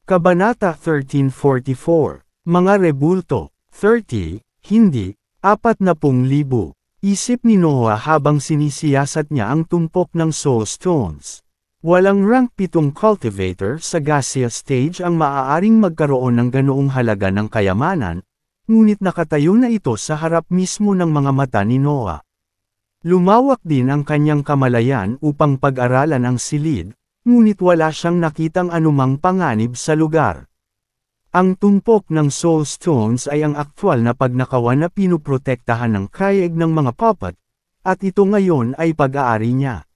Kabanata 1344, Mga Rebulto, 30, Hindi, 40,000. Isip ni Noah habang sinisiyasat niya ang tumpok ng soul stones. Walang rank 7 cultivator sa gaseous stage ang maaaring magkaroon ng ganoong halaga ng kayamanan, ngunit nakatayo na ito sa harap mismo ng mga mata ni Noah. Lumawak din ang kanyang kamalayan upang pag-aralan ang silid, ngunit wala siyang nakitang anumang panganib sa lugar. Ang tumpok ng soul stones ay ang aktwal na pagnakawan na pinuprotektahan ng Kaig ng mga puppet, at ito ngayon ay pag-aari niya.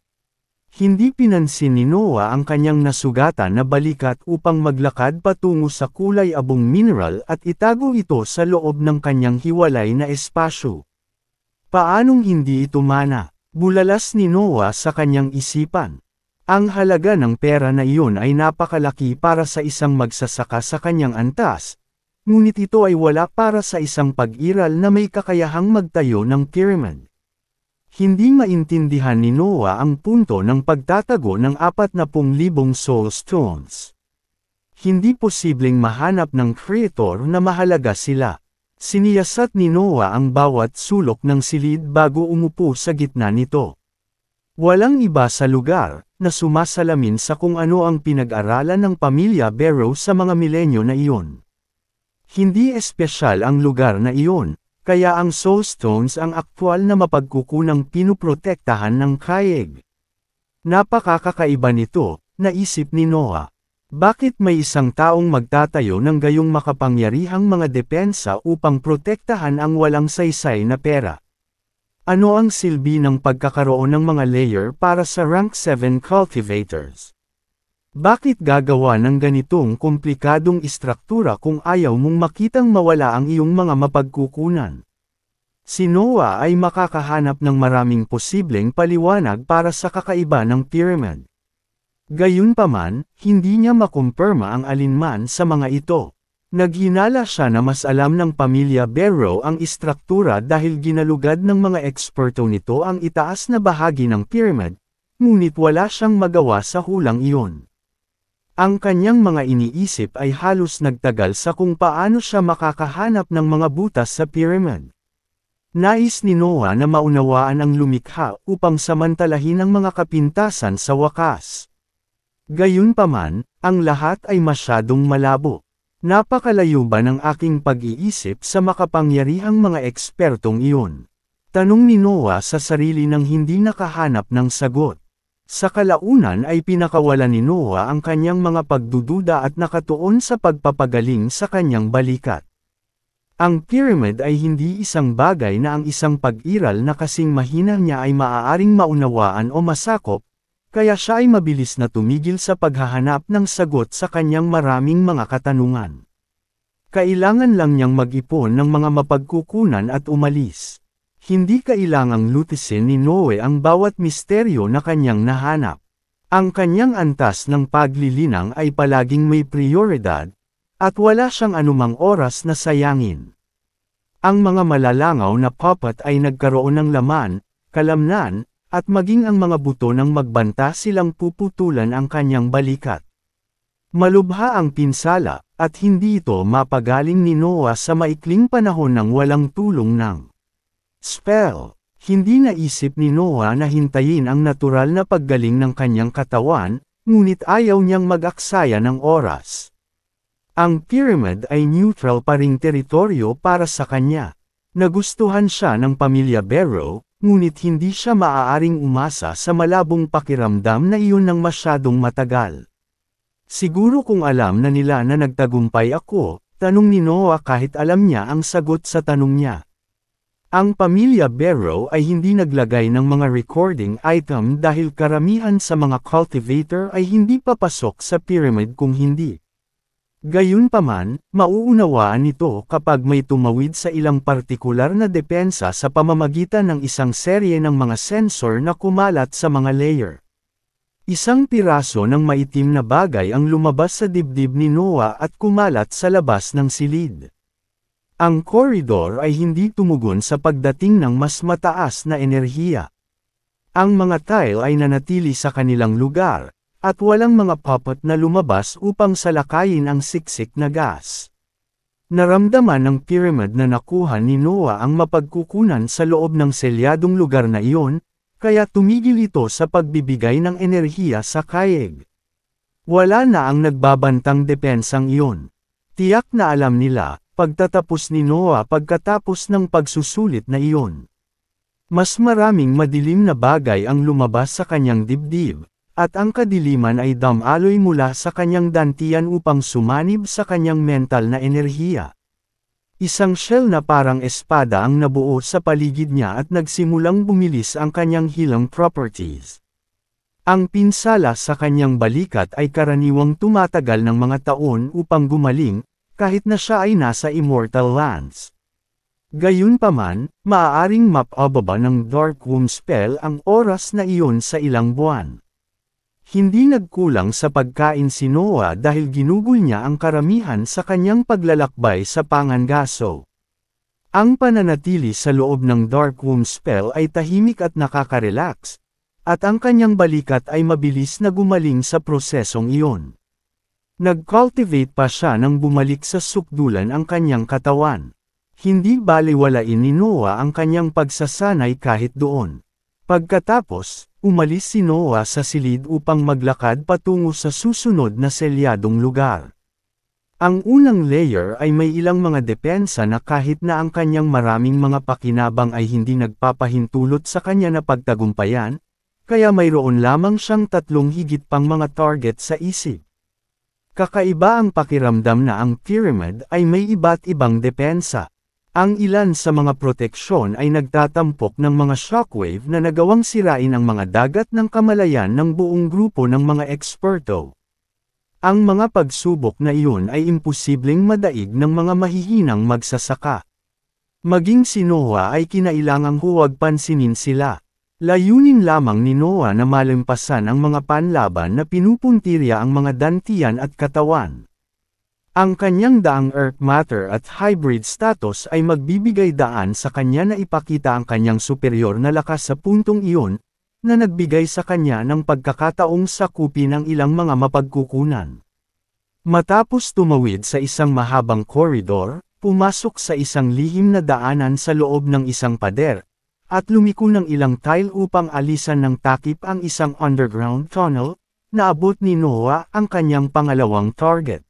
Hindi pinansin ni Noah ang kanyang nasugatan na balikat upang maglakad patungo sa kulay abong mineral at itago ito sa loob ng kanyang hiwalay na espasyo. Paanong hindi ito mana? Bulalas ni Noah sa kanyang isipan. Ang halaga ng pera na iyon ay napakalaki para sa isang magsasaka sa kanyang antas, ngunit ito ay wala para sa isang pag-iral na may kakayahang magtayo ng pyramid. Hindi maintindihan ni Noah ang punto ng pagtatago ng 40,000 soul stones. Hindi posibleng mahanap ng creator na mahalaga sila. Siniyasat ni Noah ang bawat sulok ng silid bago umupo sa gitna nito. Walang iba sa lugar na sumasalamin sa kung ano ang pinag-aralan ng pamilya Barrow sa mga milenyo na iyon. Hindi espesyal ang lugar na iyon, kaya ang soulstones ang aktwal na mapagkukunang pinuprotektahan ng Kayeg. Napakakaiba nito, naisip ni Noah. Bakit may isang taong magtatayo ng gayong makapangyarihang mga depensa upang protektahan ang walang saysay na pera? Ano ang silbi ng pagkakaroon ng mga layer para sa rank 7 cultivators? Bakit gagawa ng ganitong komplikadong istruktura kung ayaw mong makitang mawala ang iyong mga mapagkukunan? Si Noah ay makakahanap ng maraming posibleng paliwanag para sa kakaiba ng pyramid. Gayunpaman, hindi niya makumpirma ang alinman sa mga ito. Naghinala siya na mas alam ng pamilya Barrow ang istruktura dahil ginalugad ng mga eksperto nito ang itaas na bahagi ng pyramid, ngunit wala siyang magawa sa hulang iyon. Ang kanyang mga iniisip ay halos nagtagal sa kung paano siya makakahanap ng mga butas sa pyramid. Nais ni Noah na maunawaan ang lumikha upang samantalahin ang mga kapintasan sa wakas. Gayunpaman, ang lahat ay masyadong malabo. Napakalayo ba ng aking pag-iisip sa makapangyarihang mga ekspertong iyon? Tanong ni Noah sa sarili nang hindi nakahanap ng sagot. Sa kalaunan ay pinakawalan ni Noah ang kanyang mga pagdududa at nakatuon sa pagpapagaling sa kanyang balikat. Ang pyramid ay hindi isang bagay na ang isang pag-iral na kasing mahina niya ay maaaring maunawaan o masakop, kaya siya ay mabilis na tumigil sa paghahanap ng sagot sa kanyang maraming mga katanungan. Kailangan lang niyang mag-ipon ng mga mapagkukunan at umalis. Hindi kailangang lutisin ni Noe ang bawat misteryo na kanyang nahanap. Ang kanyang antas ng paglilinang ay palaging may prioridad, at wala siyang anumang oras na sayangin. Ang mga malalangaw na puppet ay nagkaroon ng laman, kalamnan, at maging ang mga buto ng magbanta silang puputulan ang kanyang balikat. Malubha ang pinsala, at hindi ito mapagaling ni Noah sa maikling panahon ng walang tulong ng spell. Hindi naisip ni Noah na hintayin ang natural na paggaling ng kanyang katawan, ngunit ayaw niyang mag-aksaya ng oras. Ang pyramid ay neutral pa ring teritoryo para sa kanya. Nagustuhan siya ng pamilya Barrow, ngunit hindi siya maaaring umasa sa malabong pakiramdam na iyon ng masyadong matagal. Siguro kung alam na nila na nagtagumpay ako, tanong ni Noah kahit alam niya ang sagot sa tanong niya. Ang pamilya Barrow ay hindi naglagay ng mga recording item dahil karamihan sa mga cultivator ay hindi papasok sa pyramid kung hindi. Gayunpaman, mauunawaan nito kapag may tumawid sa ilang partikular na depensa sa pamamagitan ng isang serye ng mga sensor na kumalat sa mga layer. Isang piraso ng maitim na bagay ang lumabas sa dibdib ni Noah at kumalat sa labas ng silid. Ang koridor ay hindi tumugon sa pagdating ng mas mataas na enerhiya. Ang mga tile ay nanatili sa kanilang lugar, at walang mga puppet na lumabas upang salakayin ang siksik na gas. Naramdaman ng pyramid na nakuha ni Noah ang mapagkukunan sa loob ng selyadong lugar na iyon, kaya tumigil ito sa pagbibigay ng enerhiya sa Kayeg. Wala na ang nagbabantang depensang iyon. Tiyak na alam nila, pagtatapos ni Noah pagkatapos ng pagsusulit na iyon. Mas maraming madilim na bagay ang lumabas sa kanyang dibdib, at ang kadiliman ay damaloy mula sa kanyang dantian upang sumanib sa kanyang mental na enerhiya. Isang shell na parang espada ang nabuo sa paligid niya at nagsimulang bumilis ang kanyang healing properties. Ang pinsala sa kanyang balikat ay karaniwang tumatagal ng mga taon upang gumaling, kahit na siya ay nasa Immortal Lands. Gayunpaman, maaaring mapababa ng Dark Womb spell ang oras na iyon sa ilang buwan. Hindi nagkulang sa pagkain si Noah dahil ginugol niya ang karamihan sa kanyang paglalakbay sa Pangangaso. Ang pananatili sa loob ng Dark Womb spell ay tahimik at nakaka-relax, at ang kanyang balikat ay mabilis na gumaling sa prosesong iyon. Nag-cultivate pa siya nang bumalik sa sukdulan ang kanyang katawan. Hindi baliwalain ni Noah ang kanyang pagsasanay kahit doon. Pagkatapos, umalis si Noah sa silid upang maglakad patungo sa susunod na selyadong lugar. Ang unang layer ay may ilang mga depensa na kahit na ang kanyang maraming mga pakinabang ay hindi nagpapahintulot sa kanya na pagtagumpayan, kaya mayroon lamang siyang 3 higit pang mga target sa isip. Kakaiba ang pakiramdam na ang pyramid ay may iba't ibang depensa. Ang ilan sa mga proteksyon ay nagtatampok ng mga shockwave na nagawang sirain ang mga dagat ng kamalayan ng buong grupo ng mga eksperto. Ang mga pagsubok na iyon ay imposibleng madaig ng mga mahihinang magsasaka. Maging si Noah ay kinailangang huwag pansinin sila. Layunin lamang ni Noah na malampasan ang mga panlaban na pinupuntirya ang mga dantian at katawan. Ang kanyang daang Earth Matter at Hybrid status ay magbibigay daan sa kanya na ipakita ang kanyang superior na lakas sa puntong iyon, na nagbigay sa kanya ng pagkakataong sakupin ang ilang mga mapagkukunan. Matapos tumawid sa isang mahabang koridor, pumasok sa isang lihim na daanan sa loob ng isang pader, at lumiko ng ilang tile upang alisan ng takip ang isang underground tunnel, naabot ni Noah ang kanyang pangalawang target.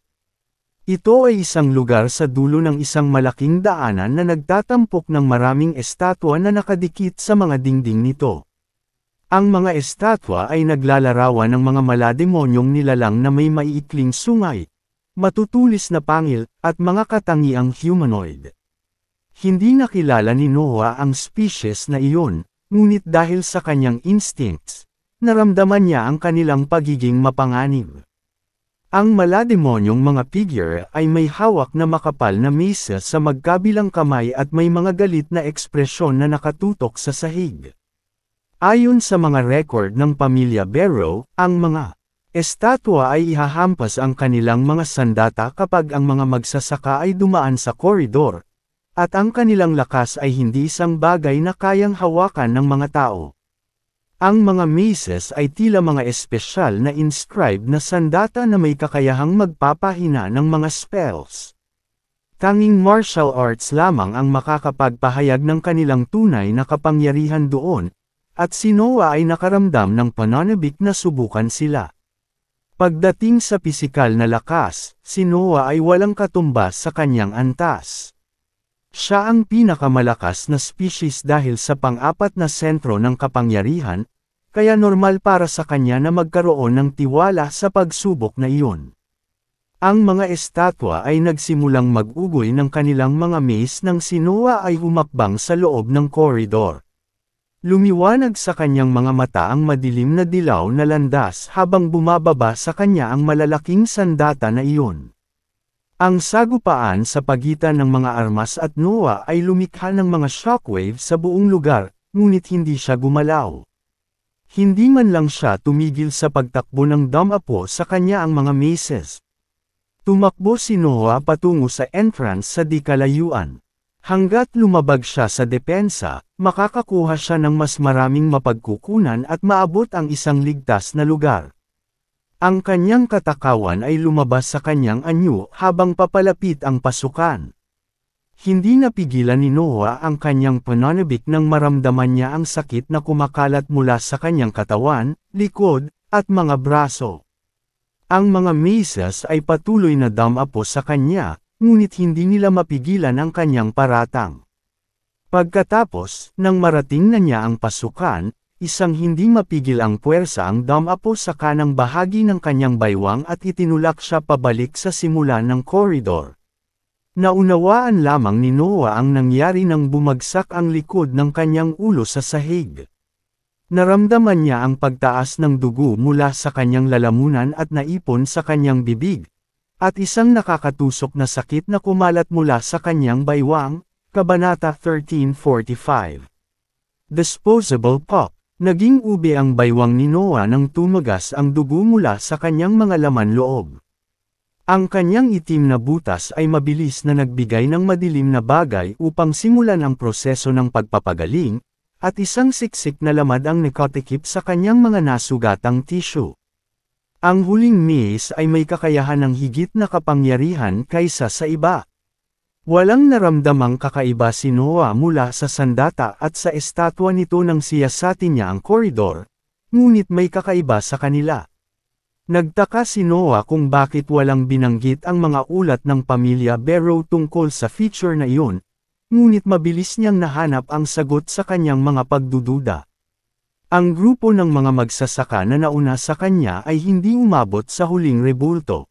Ito ay isang lugar sa dulo ng isang malaking daanan na nagtatampok ng maraming estatwa na nakadikit sa mga dingding nito. Ang mga estatwa ay naglalarawan ng mga malademonyong nilalang na may maiikling sungay, matutulis na pangil, at mga katangiang humanoid. Hindi nakilala ni Noah ang species na iyon, ngunit dahil sa kanyang instincts, naramdaman niya ang kanilang pagiging mapanganib. Ang malademonyong mga figure ay may hawak na makapal na mesa sa magkabilang kamay at may mga galit na ekspresyon na nakatutok sa sahig. Ayon sa mga record ng pamilya Barrow, ang mga estatwa ay ihahampas ang kanilang mga sandata kapag ang mga magsasaka ay dumaan sa koridor, at ang kanilang lakas ay hindi isang bagay na kayang hawakan ng mga tao. Ang mga mazes ay tila mga espesyal na inscribed na sandata na may kakayahang magpapahina ng mga spells. Tanging martial arts lamang ang makakapagpahayag ng kanilang tunay na kapangyarihan doon, at si Noah ay nakaramdam ng pananabik na subukan sila. Pagdating sa pisikal na lakas, si Noah ay walang katumbas sa kanyang antas. Siya ang pinakamalakas na species dahil sa pang-apat na sentro ng kapangyarihan, kaya normal para sa kanya na magkaroon ng tiwala sa pagsubok na iyon. Ang mga estatwa ay nagsimulang mag-ugoy ng kanilang mga maze nang si Noah ay humakbang sa loob ng koridor. Lumiwanag sa kanyang mga mata ang madilim na dilaw na landas habang bumababa sa kanya ang malalaking sandata na iyon. Ang sagupaan sa pagitan ng mga armas at Noah ay lumikha ng mga shockwave sa buong lugar, ngunit hindi siya gumalaw. Hindi man lang siya tumigil sa pagtakbo ng damapo sa kanya ang mga mazes. Tumakbo si Noah patungo sa entrance sa di kalayuan. Hanggat lumabag siya sa depensa, makakakuha siya ng mas maraming mapagkukunan at maabot ang isang ligtas na lugar. Ang kanyang katakawan ay lumabas sa kanyang anyo habang papalapit ang pasukan. Hindi napigilan ni Noah ang kanyang pananabik nang maramdaman niya ang sakit na kumakalat mula sa kanyang katawan, likod, at mga braso. Ang mga mazes ay patuloy na damapo sa kanya, ngunit hindi nila mapigilan ang kanyang paratang. Pagkatapos, nang marating na niya ang pasukan, isang hindi mapigil ang puwersa ang damapo sa kanang bahagi ng kanyang baywang at itinulak siya pabalik sa simulan ng koridor. Naunawaan lamang ni Noah ang nangyari nang bumagsak ang likod ng kanyang ulo sa sahig. Naramdaman niya ang pagtaas ng dugo mula sa kanyang lalamunan at naipon sa kanyang bibig, at isang nakakatusok na sakit na kumalat mula sa kanyang baywang. Kabanata 1345. Disposable Pop. Naging ube ang baywang ni Noah nang tumagas ang dugo mula sa kanyang mga laman loob. Ang kanyang itim na butas ay mabilis na nagbigay ng madilim na bagay upang simulan ang proseso ng pagpapagaling, at isang siksik na lamad ang nakatikip sa kanyang mga nasugatang tissue. Ang huling maze ay may kakayahan ng higit na kapangyarihan kaysa sa iba. Walang naramdamang kakaiba si Noah mula sa sandata at sa estatwa nito nang siyasatin niya ang koridor, ngunit may kakaiba sa kanila. Nagtaka si Noah kung bakit walang binanggit ang mga ulat ng pamilya Barrow tungkol sa feature na iyon, ngunit mabilis niyang nahanap ang sagot sa kanyang mga pagdududa. Ang grupo ng mga magsasaka na nauna sa kanya ay hindi umabot sa huling rebulto.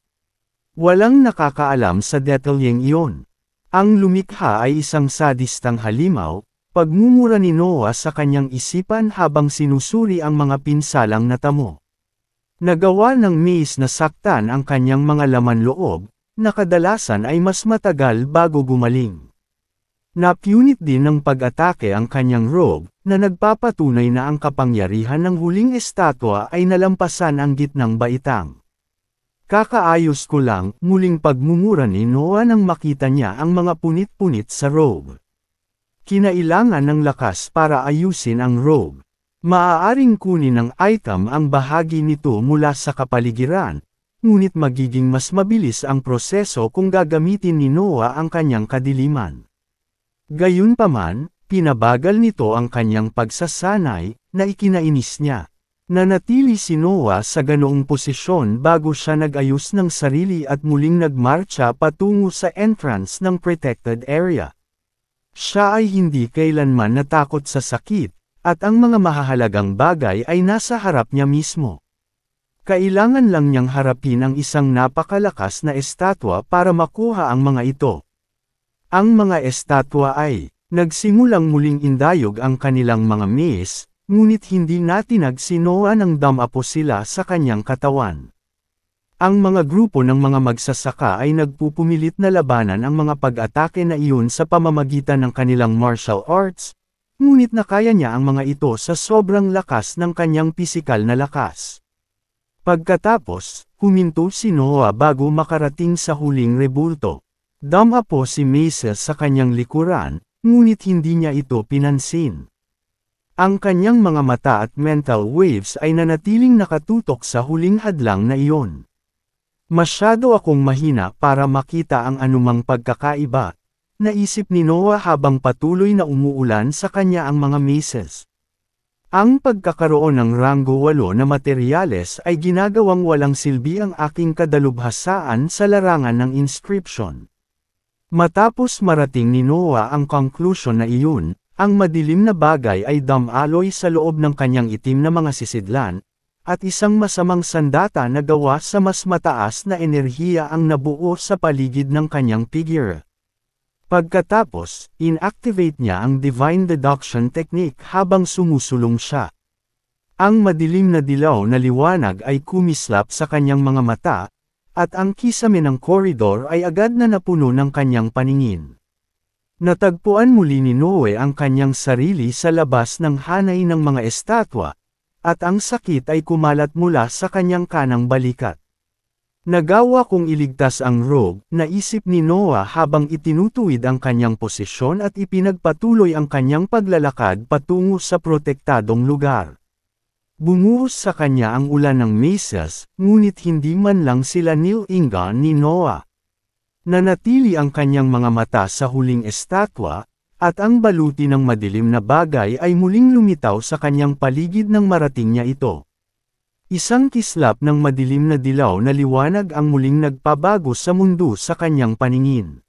Walang nakakaalam sa detalyeng iyon. Ang lumikha ay isang sadistang halimaw, pagmumura ni Noah sa kanyang isipan habang sinusuri ang mga pinsalang natamo. Nagawa ng Mace na saktan ang kanyang mga laman loob, na kadalasan ay mas matagal bago gumaling. Napunit din ng pag-atake ang kanyang robe, na nagpapatunay na ang kapangyarihan ng huling estatwa ay nalampasan ang gitnang baitang. Kakaayos ko lang, muling pagmumura ni Noah nang makita niya ang mga punit-punit sa robe. Kinailangan ng lakas para ayusin ang robe. Maaaring kunin ng item ang bahagi nito mula sa kapaligiran, ngunit magiging mas mabilis ang proseso kung gagamitin ni Noah ang kanyang kadiliman. Gayunpaman, pinabagal nito ang kanyang pagsasanay, na ikinainis niya. Nanatili si Noah sa ganoong posisyon bago siya nag-ayos ng sarili at muling nagmarcha patungo sa entrance ng protected area. Siya ay hindi kailanman natakot sa sakit, at ang mga mahahalagang bagay ay nasa harap niya mismo. Kailangan lang niyang harapin ang isang napakalakas na estatwa para makuha ang mga ito. Ang mga estatwa ay, nagsimulang muling indayog ang kanilang mga mace, ngunit hindi natinag si Noah nang damapo sila sa kanyang katawan. Ang mga grupo ng mga magsasaka ay nagpupumilit na labanan ang mga pag-atake na iyon sa pamamagitan ng kanilang martial arts, ngunit nakaya niya ang mga ito sa sobrang lakas ng kanyang pisikal na lakas. Pagkatapos, huminto si Noah bago makarating sa huling rebulto. Damapo si Mace sa kanyang likuran, ngunit hindi niya ito pinansin. Ang kanyang mga mata at mental waves ay nanatiling nakatutok sa huling hadlang na iyon. Masyado akong mahina para makita ang anumang pagkakaiba, naisip ni Noah habang patuloy na umuulan sa kanya ang mga maces. Ang pagkakaroon ng ranggo 8 na materyales ay ginagawang walang silbi ang aking kadalubhasaan sa larangan ng inscription. Matapos marating ni Noah ang conclusion na iyon, ang madilim na bagay ay damaloy sa loob ng kanyang itim na mga sisidlan, at isang masamang sandata na gawa sa mas mataas na enerhiya ang nabuo sa paligid ng kanyang figure. Pagkatapos, inactivate niya ang Divine Deduction Technique habang sumusulong siya. Ang madilim na dilaw na liwanag ay kumislap sa kanyang mga mata, at ang kisame ng koridor ay agad na napuno ng kanyang paningin. Natagpuan muli ni Noe ang kanyang sarili sa labas ng hanay ng mga estatwa, at ang sakit ay kumalat mula sa kanyang kanang balikat. Nagawa kong iligtas ang robe, naisip ni Noah habang itinutuwid ang kanyang posisyon at ipinagpatuloy ang kanyang paglalakad patungo sa protektadong lugar. Bumuhos sa kanya ang ulan ng maces, ngunit hindi man lang sila nilingan ni Noah. Nanatili ang kanyang mga mata sa huling estatwa, at ang baluti ng madilim na bagay ay muling lumitaw sa kanyang paligid nang marating niya ito. Isang kislap ng madilim na dilaw na liwanag ang muling nagpabago sa mundo sa kanyang paningin.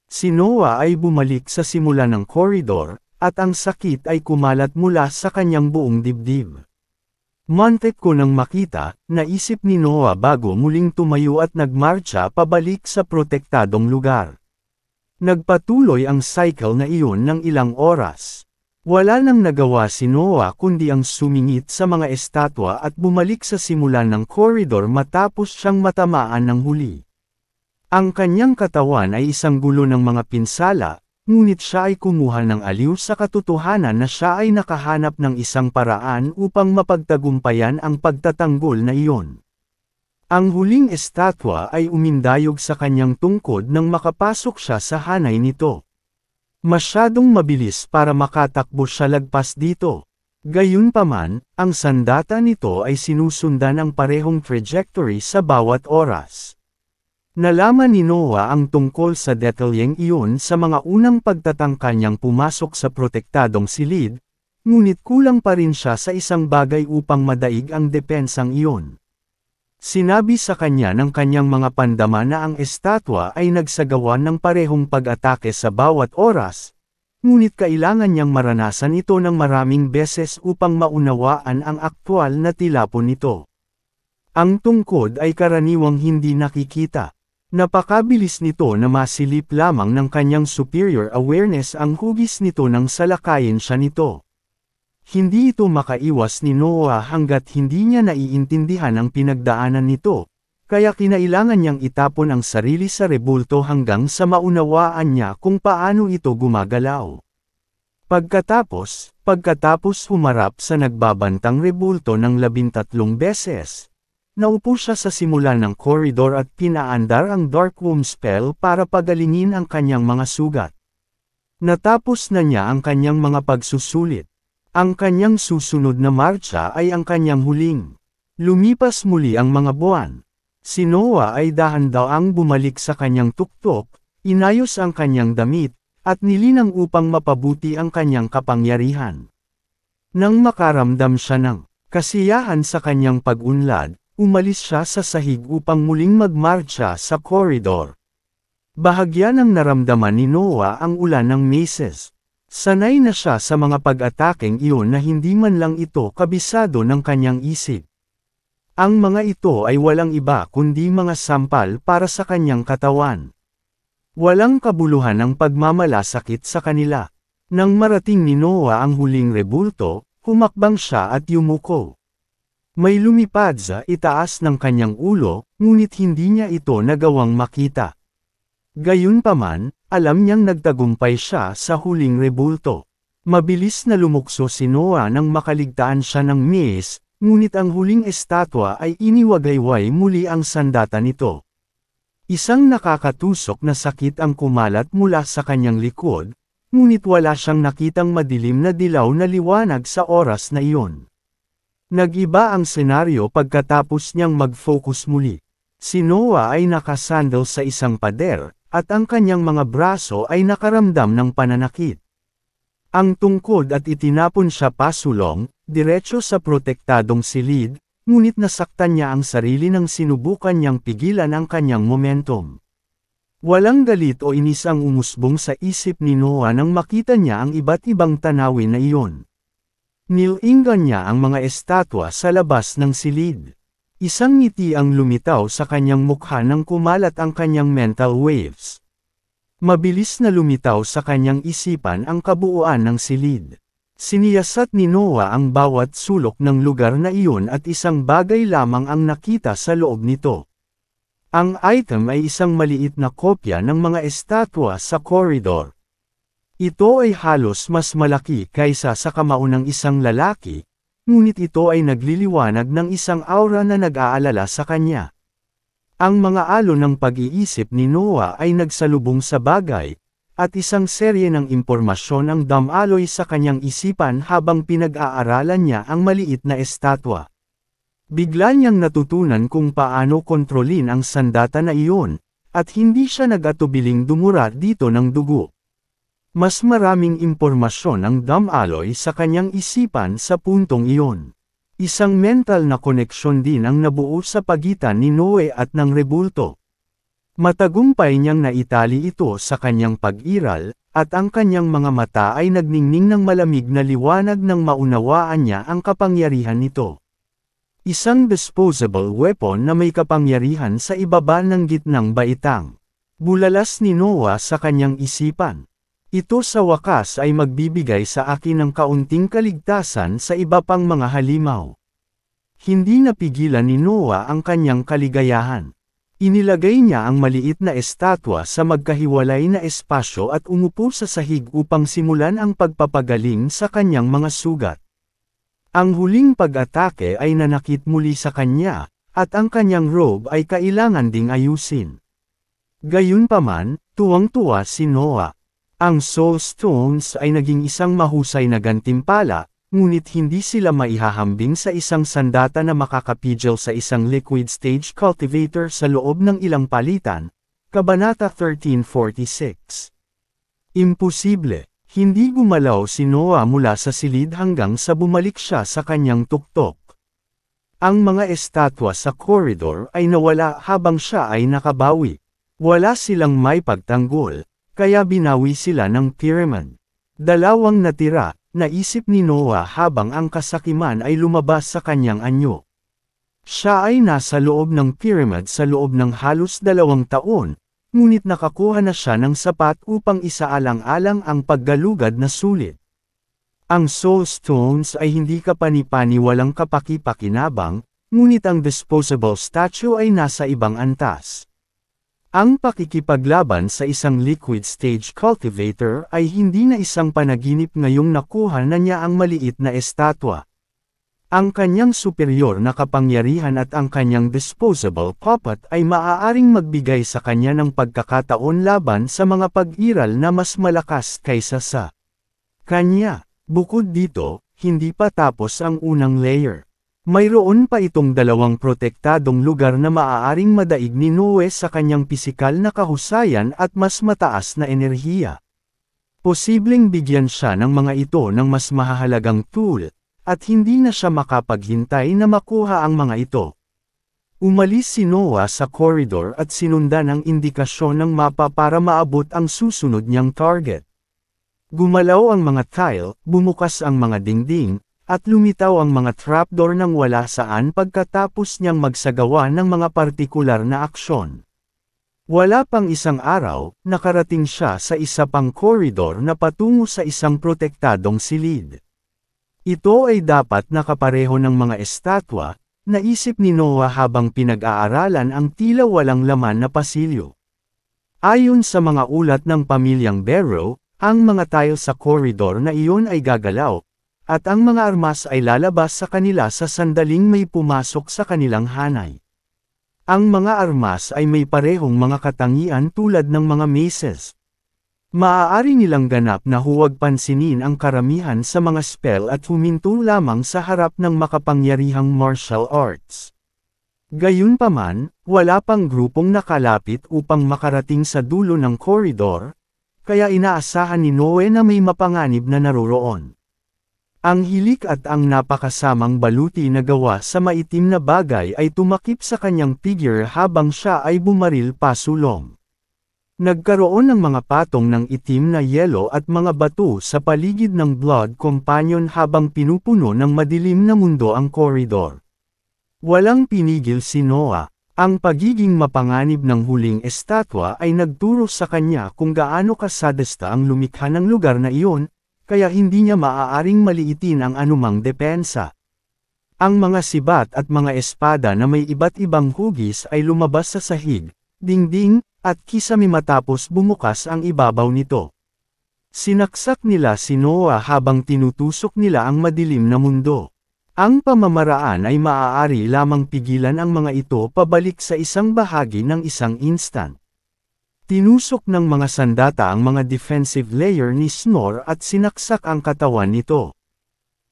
Si Noah ay bumalik sa simula ng koridor, at ang sakit ay kumalat mula sa kanyang buong dibdib. Muntik ko nang makita, naisip ni Noah bago muling tumayo at nagmarcha pabalik sa protektadong lugar. Nagpatuloy ang cycle na iyon ng ilang oras. Wala nang nagawa si Noah kundi ang sumingit sa mga estatwa at bumalik sa simulan ng koridor matapos siyang matamaan ng huli. Ang kanyang katawan ay isang gulo ng mga pinsala, ngunit siya ay kumuha ng aliw sa katotohanan na siya ay nakahanap ng isang paraan upang mapagtagumpayan ang pagtatanggol na iyon. Ang huling estatwa ay umindayog sa kanyang tungkod nang makapasok siya sa hanay nito. Masyadong mabilis para makatakbo siya lagpas dito. Gayunpaman, ang sandata nito ay sinusundan ang parehong trajectory sa bawat oras. Nalaman ni Noah ang tungkol sa detalyeng iyon sa mga unang pagtatangka niyang pumasok sa protektadong silid, ngunit kulang pa rin siya sa isang bagay upang madaig ang depensang iyon. Sinabi sa kanya ng kanyang mga pandama na ang estatwa ay nagsagawa ng parehong pag-atake sa bawat oras, ngunit kailangan niyang maranasan ito ng maraming beses upang maunawaan ang aktwal na tilapon nito. Ang tungkod ay karaniwang hindi nakikita. Napakabilis nito na masilip lamang ng kanyang superior awareness ang hugis nito nang salakayin siya nito. Hindi ito makaiwas ni Noah hanggat hindi niya naiintindihan ang pinagdaanan nito, kaya kinailangan niyang itapon ang sarili sa rebulto hanggang sa maunawaan niya kung paano ito gumagalaw. Pagkatapos humarap sa nagbabantang rebulto ng 13 beses, naupo siya sa simulan ng koridor at pinaandar ang Darkroom spell para pagalingin ang kanyang mga sugat. Natapos na niya ang kanyang mga pagsusulit. Ang kanyang susunod na marcha ay ang kanyang huling. Lumipas muli ang mga buwan. Si Noah ay dahan-daang bumalik sa kanyang tuktok, inayos ang kanyang damit, at nilinang upang mapabuti ang kanyang kapangyarihan. Nang makaramdam siya ng kasiyahan sa kanyang pag-unlad, umalis siya sa sahig upang muling magmarcha sa koridor. Bahagya ng naramdaman ni Noah ang ulan ng maces. Sanay na siya sa mga pag-atakeng iyon na hindi man lang ito kabisado ng kanyang isip. Ang mga ito ay walang iba kundi mga sampal para sa kanyang katawan. Walang kabuluhan ang pagmamalasakit sa kanila. Nang marating ni Noah ang huling rebulto, humakbang siya at yumuko. May lumipad sa itaas ng kanyang ulo, ngunit hindi niya ito nagawang makita. Gayunpaman, alam niyang nagtagumpay siya sa huling rebulto. Mabilis na lumukso si Noah nang makaligtaan siya ng maze, ngunit ang huling estatwa ay iniwagayway muli ang sandata nito. Isang nakakatusok na sakit ang kumalat mula sa kanyang likod, ngunit wala siyang nakitang madilim na dilaw na liwanag sa oras na iyon. Nag-iba ang senaryo pagkatapos niyang mag-focus muli. Si Noah ay nakasandal sa isang pader, at ang kanyang mga braso ay nakaramdam ng pananakit. Ang tungkod at itinapon siya pasulong, diretso sa protektadong silid, ngunit nasaktan niya ang sarili nang sinubukan niyang pigilan ang kanyang momentum. Walang galit o inis ang umusbong sa isip ni Noah nang makita niya ang iba't ibang tanawin na iyon. Nilinggan niya ang mga estatwa sa labas ng silid. Isang ngiti ang lumitaw sa kanyang mukha nang kumalat ang kanyang mental waves. Mabilis na lumitaw sa kanyang isipan ang kabuuan ng silid. Siniyasat ni Noah ang bawat sulok ng lugar na iyon at isang bagay lamang ang nakita sa loob nito. Ang item ay isang maliit na kopya ng mga estatwa sa koridor. Ito ay halos mas malaki kaysa sa kamao ng isang lalaki, ngunit ito ay nagliliwanag ng isang aura na nag-aalala sa kanya. Ang mga alon ng pag-iisip ni Noah ay nagsalubong sa bagay, at isang serye ng impormasyon ang damaloy sa kanyang isipan habang pinag-aaralan niya ang maliit na estatwa. Bigla niyang natutunan kung paano kontrolin ang sandata na iyon, at hindi siya nag-atubiling dumura dito ng dugo. Mas maraming impormasyon ang damaloy sa kanyang isipan sa puntong iyon. Isang mental na koneksyon din ang nabuo sa pagitan ni Noe at ng rebulto. Matagumpay niyang naitali ito sa kanyang pag-iral, at ang kanyang mga mata ay nagningning ng malamig na liwanag nang maunawaan niya ang kapangyarihan nito. Isang disposable weapon na may kapangyarihan sa ibaba ng gitnang baitang. Bulalas ni Noah sa kanyang isipan. Ito sa wakas ay magbibigay sa akin ng kaunting kaligtasan sa iba pang mga halimaw. Hindi napigilan ni Noah ang kanyang kaligayahan. Inilagay niya ang maliit na estatwa sa magkahiwalay na espasyo at umupo sa sahig upang simulan ang pagpapagaling sa kanyang mga sugat. Ang huling pag-atake ay nanakit muli sa kanya, at ang kanyang robe ay kailangan ding ayusin. Gayunpaman, tuwang-tuwa si Noah. Ang Soul Stones ay naging isang mahusay na gantimpala, ngunit hindi sila maihahambing sa isang sandata na makakapigil sa isang liquid stage cultivator sa loob ng ilang palitan. Kabanata 1346. Imposible. Hindi gumalaw si Noah mula sa silid hanggang sa bumalik siya sa kanyang tuktok. Ang mga estatwa sa koridor ay nawala habang siya ay nakabawi. Wala silang may pagtanggol, kaya binawi sila ng pyramid. Dalawang natira, naisip ni Noah habang ang kasakiman ay lumabas sa kanyang anyo. Siya ay nasa loob ng pyramid sa loob ng halos 2 taon, ngunit nakakuha na siya ng sapat upang isaalang-alang ang paggalugad na sulit. Ang soul stones ay hindi kapani-paniwalang kapaki-pakinabang, ngunit ang disposable statue ay nasa ibang antas. Ang pakikipaglaban sa isang liquid stage cultivator ay hindi na isang panaginip ngayong nakuha na niya ang maliit na estatwa. Ang kanyang superior na kapangyarihan at ang kanyang disposable puppet ay maaaring magbigay sa kanya ng pagkakataon laban sa mga pag-iral na mas malakas kaysa sa kanya. Bukod dito, hindi pa tapos ang unang layer. Mayroon pa itong 2 protektadong lugar na maaaring madaig ni Noe sa kanyang pisikal na kahusayan at mas mataas na enerhiya. Posibleng bigyan siya ng mga ito ng mas mahahalagang tool, at hindi na siya makapaghintay na makuha ang mga ito. Umalis si Noah sa koridor at sinundan ang indikasyon ng mapa para maabot ang susunod niyang target. Gumalaw ang mga tile, bumukas ang mga dingding, at lumitaw ang mga trapdoor nang wala saan pagkatapos niyang magsagawa ng mga partikular na aksyon. Wala pang isang araw, nakarating siya sa isa pang koridor na patungo sa isang protektadong silid. Ito ay dapat nakapareho ng mga estatwa, naisip ni Noah habang pinag-aaralan ang tila walang laman na pasilyo. Ayon sa mga ulat ng pamilyang Barrow, ang mga tile sa koridor na iyon ay gagalaw, at ang mga armas ay lalabas sa kanila sa sandaling may pumasok sa kanilang hanay. Ang mga armas ay may parehong mga katangian tulad ng mga maces. Maaari nilang ganap na huwag pansinin ang karamihan sa mga spell at huminto lamang sa harap ng makapangyarihang martial arts. Gayunpaman, wala pang grupong nakalapit upang makarating sa dulo ng koridor, kaya inaasahan ni Noe na may mapanganib na naroroon. Ang hilik at ang napakasamang baluti na gawa sa maitim na bagay ay tumakip sa kanyang figure habang siya ay bumaril pasulong. Nagkaroon ng mga patong ng itim na yelo at mga bato sa paligid ng Blood Companion habang pinupuno ng madilim na mundo ang koridor. Walang pinigil si Noah. Ang pagiging mapanganib ng huling estatwa ay nagturo sa kanya kung gaano kasadista ang lumikha ng lugar na iyon, kaya hindi niya maaaring maliitin ang anumang depensa. Ang mga sibat at mga espada na may iba't ibang hugis ay lumabas sa sahig, dingding, at kisame matapos bumukas ang ibabaw nito. Sinaksak nila si Noah habang tinutusok nila ang madilim na mundo. Ang pamamaraan ay maaari lamang pigilan ang mga ito pabalik sa isang bahagi ng isang instant. Tinusok ng mga sandata ang mga defensive layer ni Snore at sinaksak ang katawan nito.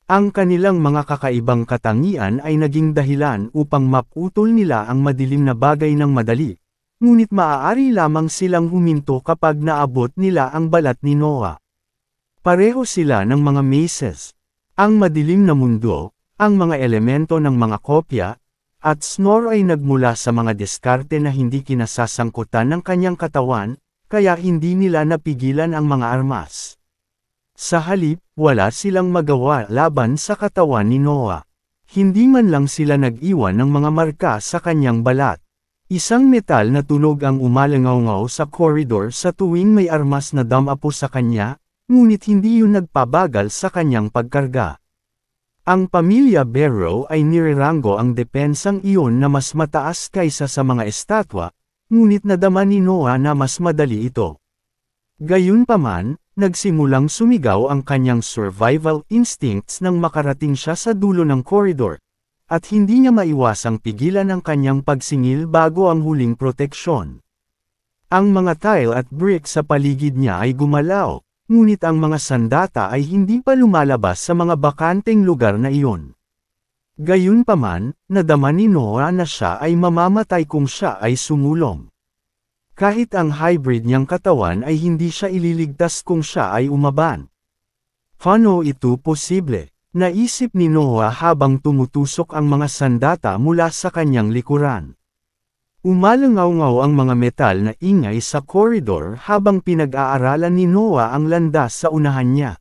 Ang kanilang mga kakaibang katangian ay naging dahilan upang maputol nila ang madilim na bagay ng madali. Ngunit maaari lamang silang huminto kapag naabot nila ang balat ni Noah. Pareho sila ng mga maces. Ang madilim na mundo, ang mga elemento ng mga kopya, at Snore ay nagmula sa mga diskarte na hindi kinasasangkutan ng kanyang katawan, kaya hindi nila napigilan ang mga armas. Sa halip, wala silang magawa laban sa katawan ni Noah. Hindi man lang sila nag-iwan ng mga marka sa kanyang balat. Isang metal na tunog ang umalangaw-ngaw sa koridor sa tuwing may armas na damapo sa kanya, ngunit hindi yun nagpabagal sa kanyang pagkarga. Ang pamilya Barrow ay nirerango ang depensang iyon na mas mataas kaysa sa mga estatwa, ngunit nadama ni Noah na mas madali ito. Gayunpaman, nagsimulang sumigaw ang kanyang survival instincts nang makarating siya sa dulo ng koridor, at hindi niya maiwasang pigilan ang kanyang pagsingil bago ang huling proteksyon. Ang mga tile at brick sa paligid niya ay gumalaw, ngunit ang mga sandata ay hindi pa lumalabas sa mga bakanteng lugar na iyon. Gayunpaman, nadama ni Noah na siya ay mamamatay kung siya ay sumulong. Kahit ang hybrid niyang katawan ay hindi siya ililigtas kung siya ay umaban. Paano ito posible? Naisip ni Noah habang tumutusok ang mga sandata mula sa kanyang likuran. Umalangaw-ngaw ang mga metal na ingay sa koridor habang pinag-aaralan ni Noah ang landas sa unahan niya.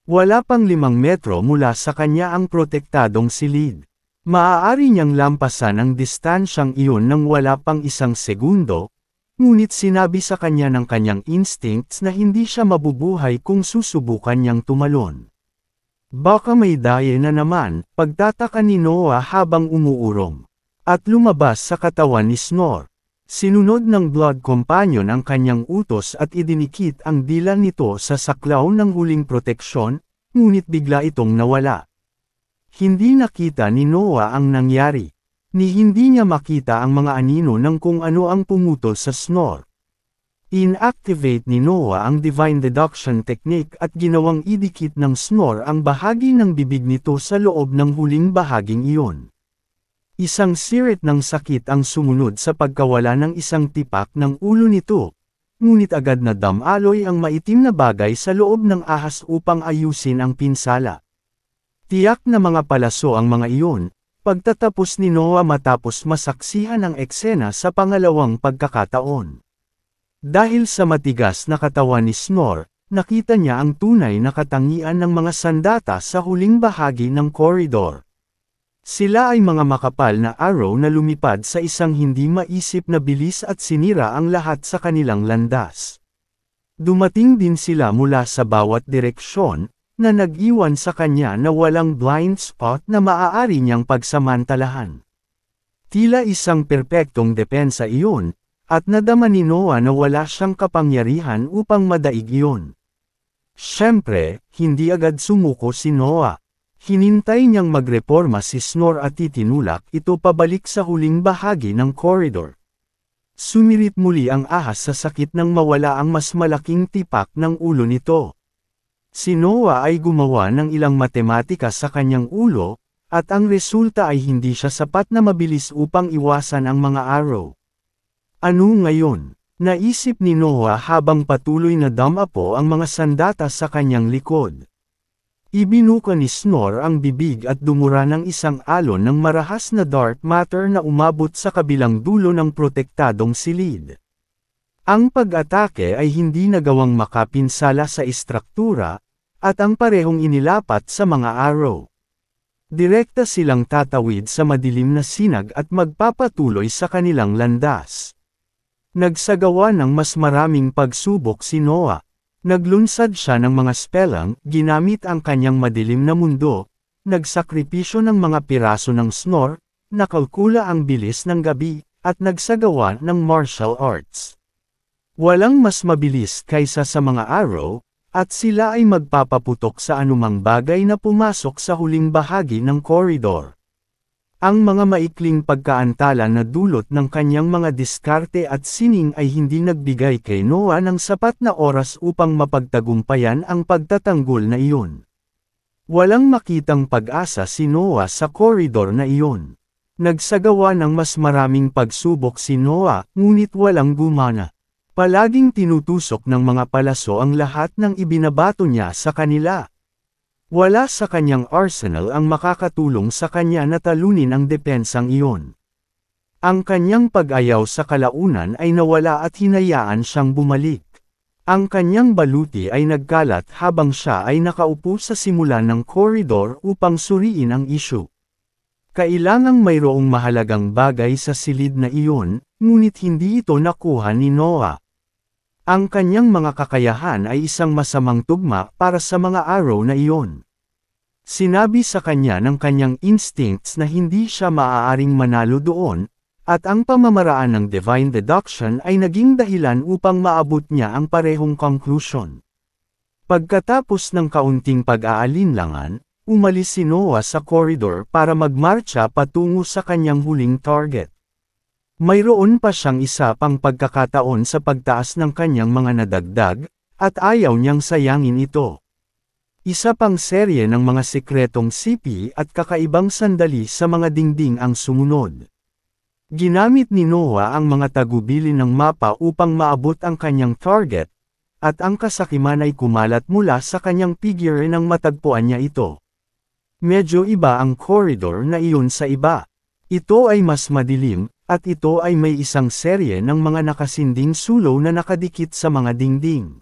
Wala pang 5 metro mula sa kanya ang protektadong silid. Maaari niyang lampasan ang distansyang iyon nang wala pang 1 segundo, ngunit sinabi sa kanya ng kanyang instincts na hindi siya mabubuhay kung susubukan niyang tumalon. Baka may daya na naman, pagtataka ni Noah habang umuurong. At lumabas sa katawan ni Snore. Sinunod ng Blood Companion ang kanyang utos at idinikit ang dila nito sa saklaw ng huling proteksyon, ngunit bigla itong nawala. Hindi nakita ni Noah ang nangyari. Ni hindi niya makita ang mga anino ng kung ano ang pumutol sa Snore. Inactivate ni Noah ang Divine Deduction Technique at ginawang idikit ng Snore ang bahagi ng bibig nito sa loob ng huling bahaging iyon. Isang sirit ng sakit ang sumunod sa pagkawala ng isang tipak ng ulo nito, ngunit agad na damaloy ang maitim na bagay sa loob ng ahas upang ayusin ang pinsala. Tiyak na mga palaso ang mga iyon, pagtatapos ni Noah matapos masaksihan ang eksena sa pangalawang pagkakataon. Dahil sa matigas na katawan ni Snore, nakita niya ang tunay na katangian ng mga sandata sa huling bahagi ng koridor. Sila ay mga makapal na arrow na lumipad sa isang hindi maisip na bilis at sinira ang lahat sa kanilang landas. Dumating din sila mula sa bawat direksyon, na nag-iwan sa kanya na walang blind spot na maaari niyang pagsamantalahan. Tila isang perpektong depensa iyon, at nadama ni Noah na wala siyang kapangyarihan upang madaig iyon. Siyempre, hindi agad sumuko si Noah. Hinintay niyang magreporma si Snore at itinulak ito pabalik sa huling bahagi ng koridor. Sumirit muli ang ahas sa sakit nang mawala ang mas malaking tipak ng ulo nito. Si Noah ay gumawa ng ilang matematika sa kanyang ulo, at ang resulta ay hindi siya sapat na mabilis upang iwasan ang mga arrow. Ano ngayon? Naisip ni Noah habang patuloy na damapo ang mga sandata sa kanyang likod. Ibinuka ni Snore ang bibig at dumura ng isang alon ng marahas na dark matter na umabot sa kabilang dulo ng protektadong silid. Ang pag-atake ay hindi nagawang makapinsala sa istruktura, at ang parehong inilapat sa mga arrow. Direkta silang tatawid sa madilim na sinag at magpapatuloy sa kanilang landas. Nagsagawa ng mas maraming pagsubok si Noah. Naglunsad siya ng mga spellang, ginamit ang kanyang madilim na mundo, nagsakripisyo ng mga piraso ng Snore, nakalkula ang bilis ng gabi, at nagsagawa ng martial arts. Walang mas mabilis kaysa sa mga arrow, at sila ay magpapaputok sa anumang bagay na pumasok sa huling bahagi ng koridor. Ang mga maikling pagkaantala na dulot ng kanyang mga diskarte at sining ay hindi nagbigay kay Noah ng sapat na oras upang mapagtagumpayan ang pagtatanggol na iyon. Walang makitang pag-asa si Noah sa koridor na iyon. Nagsagawa ng mas maraming pagsubok si Noah, ngunit walang gumana. Palaging tinutusok ng mga palaso ang lahat ng ibinabato niya sa kanila. Wala sa kanyang arsenal ang makakatulong sa kanya na talunin ang depensang iyon. Ang kanyang pag-ayaw sa kalaunan ay nawala at hinayaan siyang bumalik. Ang kanyang baluti ay nagkalat habang siya ay nakaupo sa simulan ng koridor upang suriin ang isyu. Kailangang mayroong mahalagang bagay sa silid na iyon, ngunit hindi ito nakuha ni Noah. Ang kanyang mga kakayahan ay isang masamang tugma para sa mga arrow na iyon. Sinabi sa kanya ng kanyang instincts na hindi siya maaaring manalo doon, at ang pamamaraan ng divine deduction ay naging dahilan upang maabot niya ang parehong conclusion. Pagkatapos ng kaunting pag-aalinlangan, umalis si Noah sa koridor para magmarcha patungo sa kanyang huling target. Mayroon pa siyang isa pang pagkakataon sa pagtaas ng kanyang mga nadagdag, at ayaw niyang sayangin ito. Isa pang serye ng mga sekretong sipi at kakaibang sandali sa mga dingding ang sumunod. Ginamit ni Noah ang mga tagubili ng mapa upang maabot ang kanyang target, at ang kasakiman ay kumalat mula sa kanyang figure nang matagpuan niya ito. Medyo iba ang corridor na iyon sa iba. Ito ay mas madilim, at ito ay may isang serye ng mga nakasinding sulong na nakadikit sa mga dingding.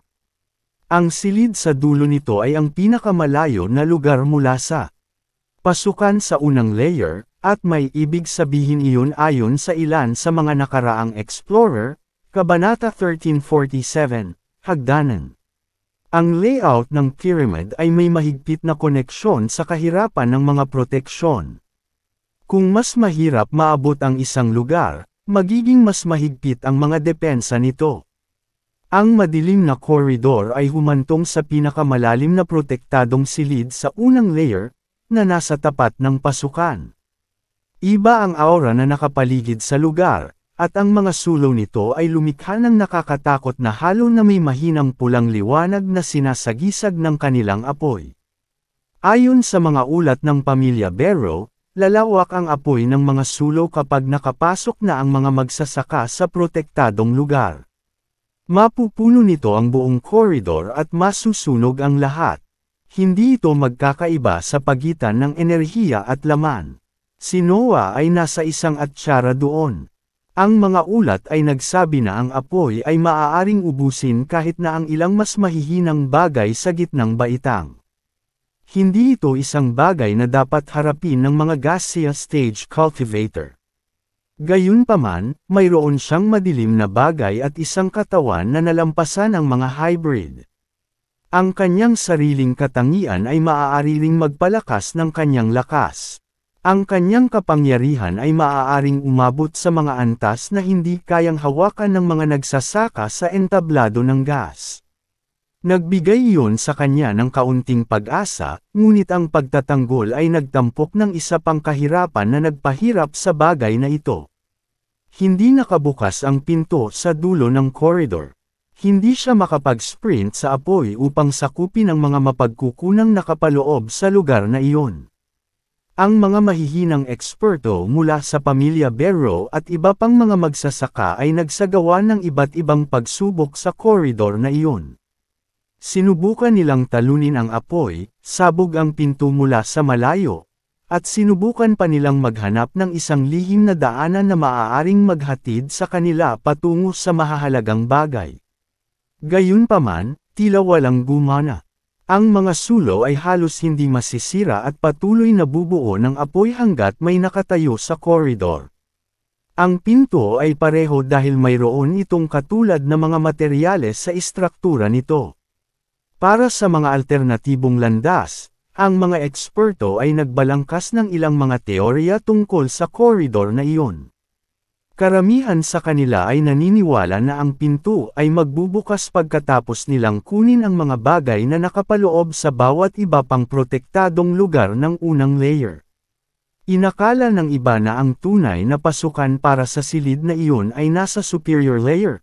Ang silid sa dulo nito ay ang pinakamalayo na lugar mula sa pasukan sa unang layer, at may ibig sabihin iyon ayon sa ilan sa mga nakaraang explorer, Kabanata 1347, Hagdanan. Ang layout ng pyramid ay may mahigpit na koneksyon sa kahirapan ng mga proteksyon. Kung mas mahirap maabot ang isang lugar, magiging mas mahigpit ang mga depensa nito. Ang madilim na koridor ay humantong sa pinakamalalim na protektadong silid sa unang layer, na nasa tapat ng pasukan. Iba ang aura na nakapaligid sa lugar, at ang mga sulong nito ay lumikha ng nakakatakot na halo na may mahinang pulang liwanag na sinasagisag ng kanilang apoy. Ayon sa mga ulat ng pamilya Barrow, lalawak ang apoy ng mga sulong kapag nakapasok na ang mga magsasaka sa protektadong lugar. Mapupuno nito ang buong koridor at masusunog ang lahat. Hindi ito magkakaiba sa pagitan ng enerhiya at laman. Si Noah ay nasa isang atsyara doon. Ang mga ulat ay nagsabi na ang apoy ay maaaring ubusin kahit na ang ilang mas mahihinang bagay sa gitnang baitang. Hindi ito isang bagay na dapat harapin ng mga gaseous stage cultivator. Gayunpaman, mayroon siyang madilim na bagay at isang katawan na nalampasan ang mga hybrid. Ang kanyang sariling katangian ay maaari ring magpalakas ng kanyang lakas. Ang kanyang kapangyarihan ay maaaring umabot sa mga antas na hindi kayang hawakan ng mga nagsasaka sa entablado ng gas. Nagbigay iyon sa kanya ng kaunting pag-asa, ngunit ang pagtatanggol ay nagtampok ng isa pang kahirapan na nagpahirap sa bagay na ito. Hindi nakabukas ang pinto sa dulo ng koridor. Hindi siya makapag-sprint sa apoy upang sakupin ang mga mapagkukunang nakapaloob sa lugar na iyon. Ang mga mahihinang eksperto mula sa pamilya Barrow at iba pang mga magsasaka ay nagsagawa ng iba't ibang pagsubok sa koridor na iyon. Sinubukan nilang talunin ang apoy, sabog ang pinto mula sa malayo, at sinubukan pa nilang maghanap ng isang lihim na daanan na maaaring maghatid sa kanila patungo sa mahahalagang bagay. Gayunpaman, tila walang gumana. Ang mga sulo ay halos hindi masisira at patuloy na bubuo ng apoy hanggat may nakatayo sa koridor. Ang pinto ay pareho dahil mayroon itong katulad na mga materyales sa istruktura nito. Para sa mga alternatibong landas, ang mga eksperto ay nagbalangkas ng ilang mga teorya tungkol sa koridor na iyon. Karamihan sa kanila ay naniniwala na ang pinto ay magbubukas pagkatapos nilang kunin ang mga bagay na nakapaloob sa bawat iba pang protektadong lugar ng unang layer. Inakala ng iba na ang tunay na pasukan para sa silid na iyon ay nasa superior layer.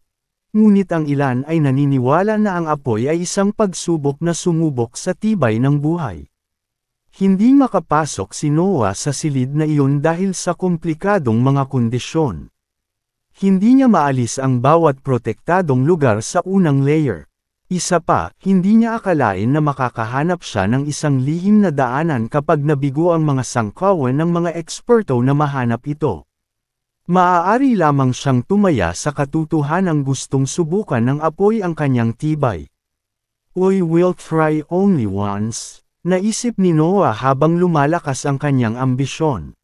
Ngunit ang ilan ay naniniwala na ang apoy ay isang pagsubok na sumubok sa tibay ng buhay. Hindi makapasok si Noah sa silid na iyon dahil sa komplikadong mga kondisyon. Hindi niya maalis ang bawat protektadong lugar sa unang layer. Isa pa, hindi niya akalain na makakahanap siya ng isang lihim na daanan kapag nabigo ang mga sangkawan ng mga eksperto na mahanap ito. Maaari lamang siyang tumaya sa katotohanang gustong subukan ng apoy ang kanyang tibay. "I will try only once," naisip ni Noah habang lumalakas ang kanyang ambisyon.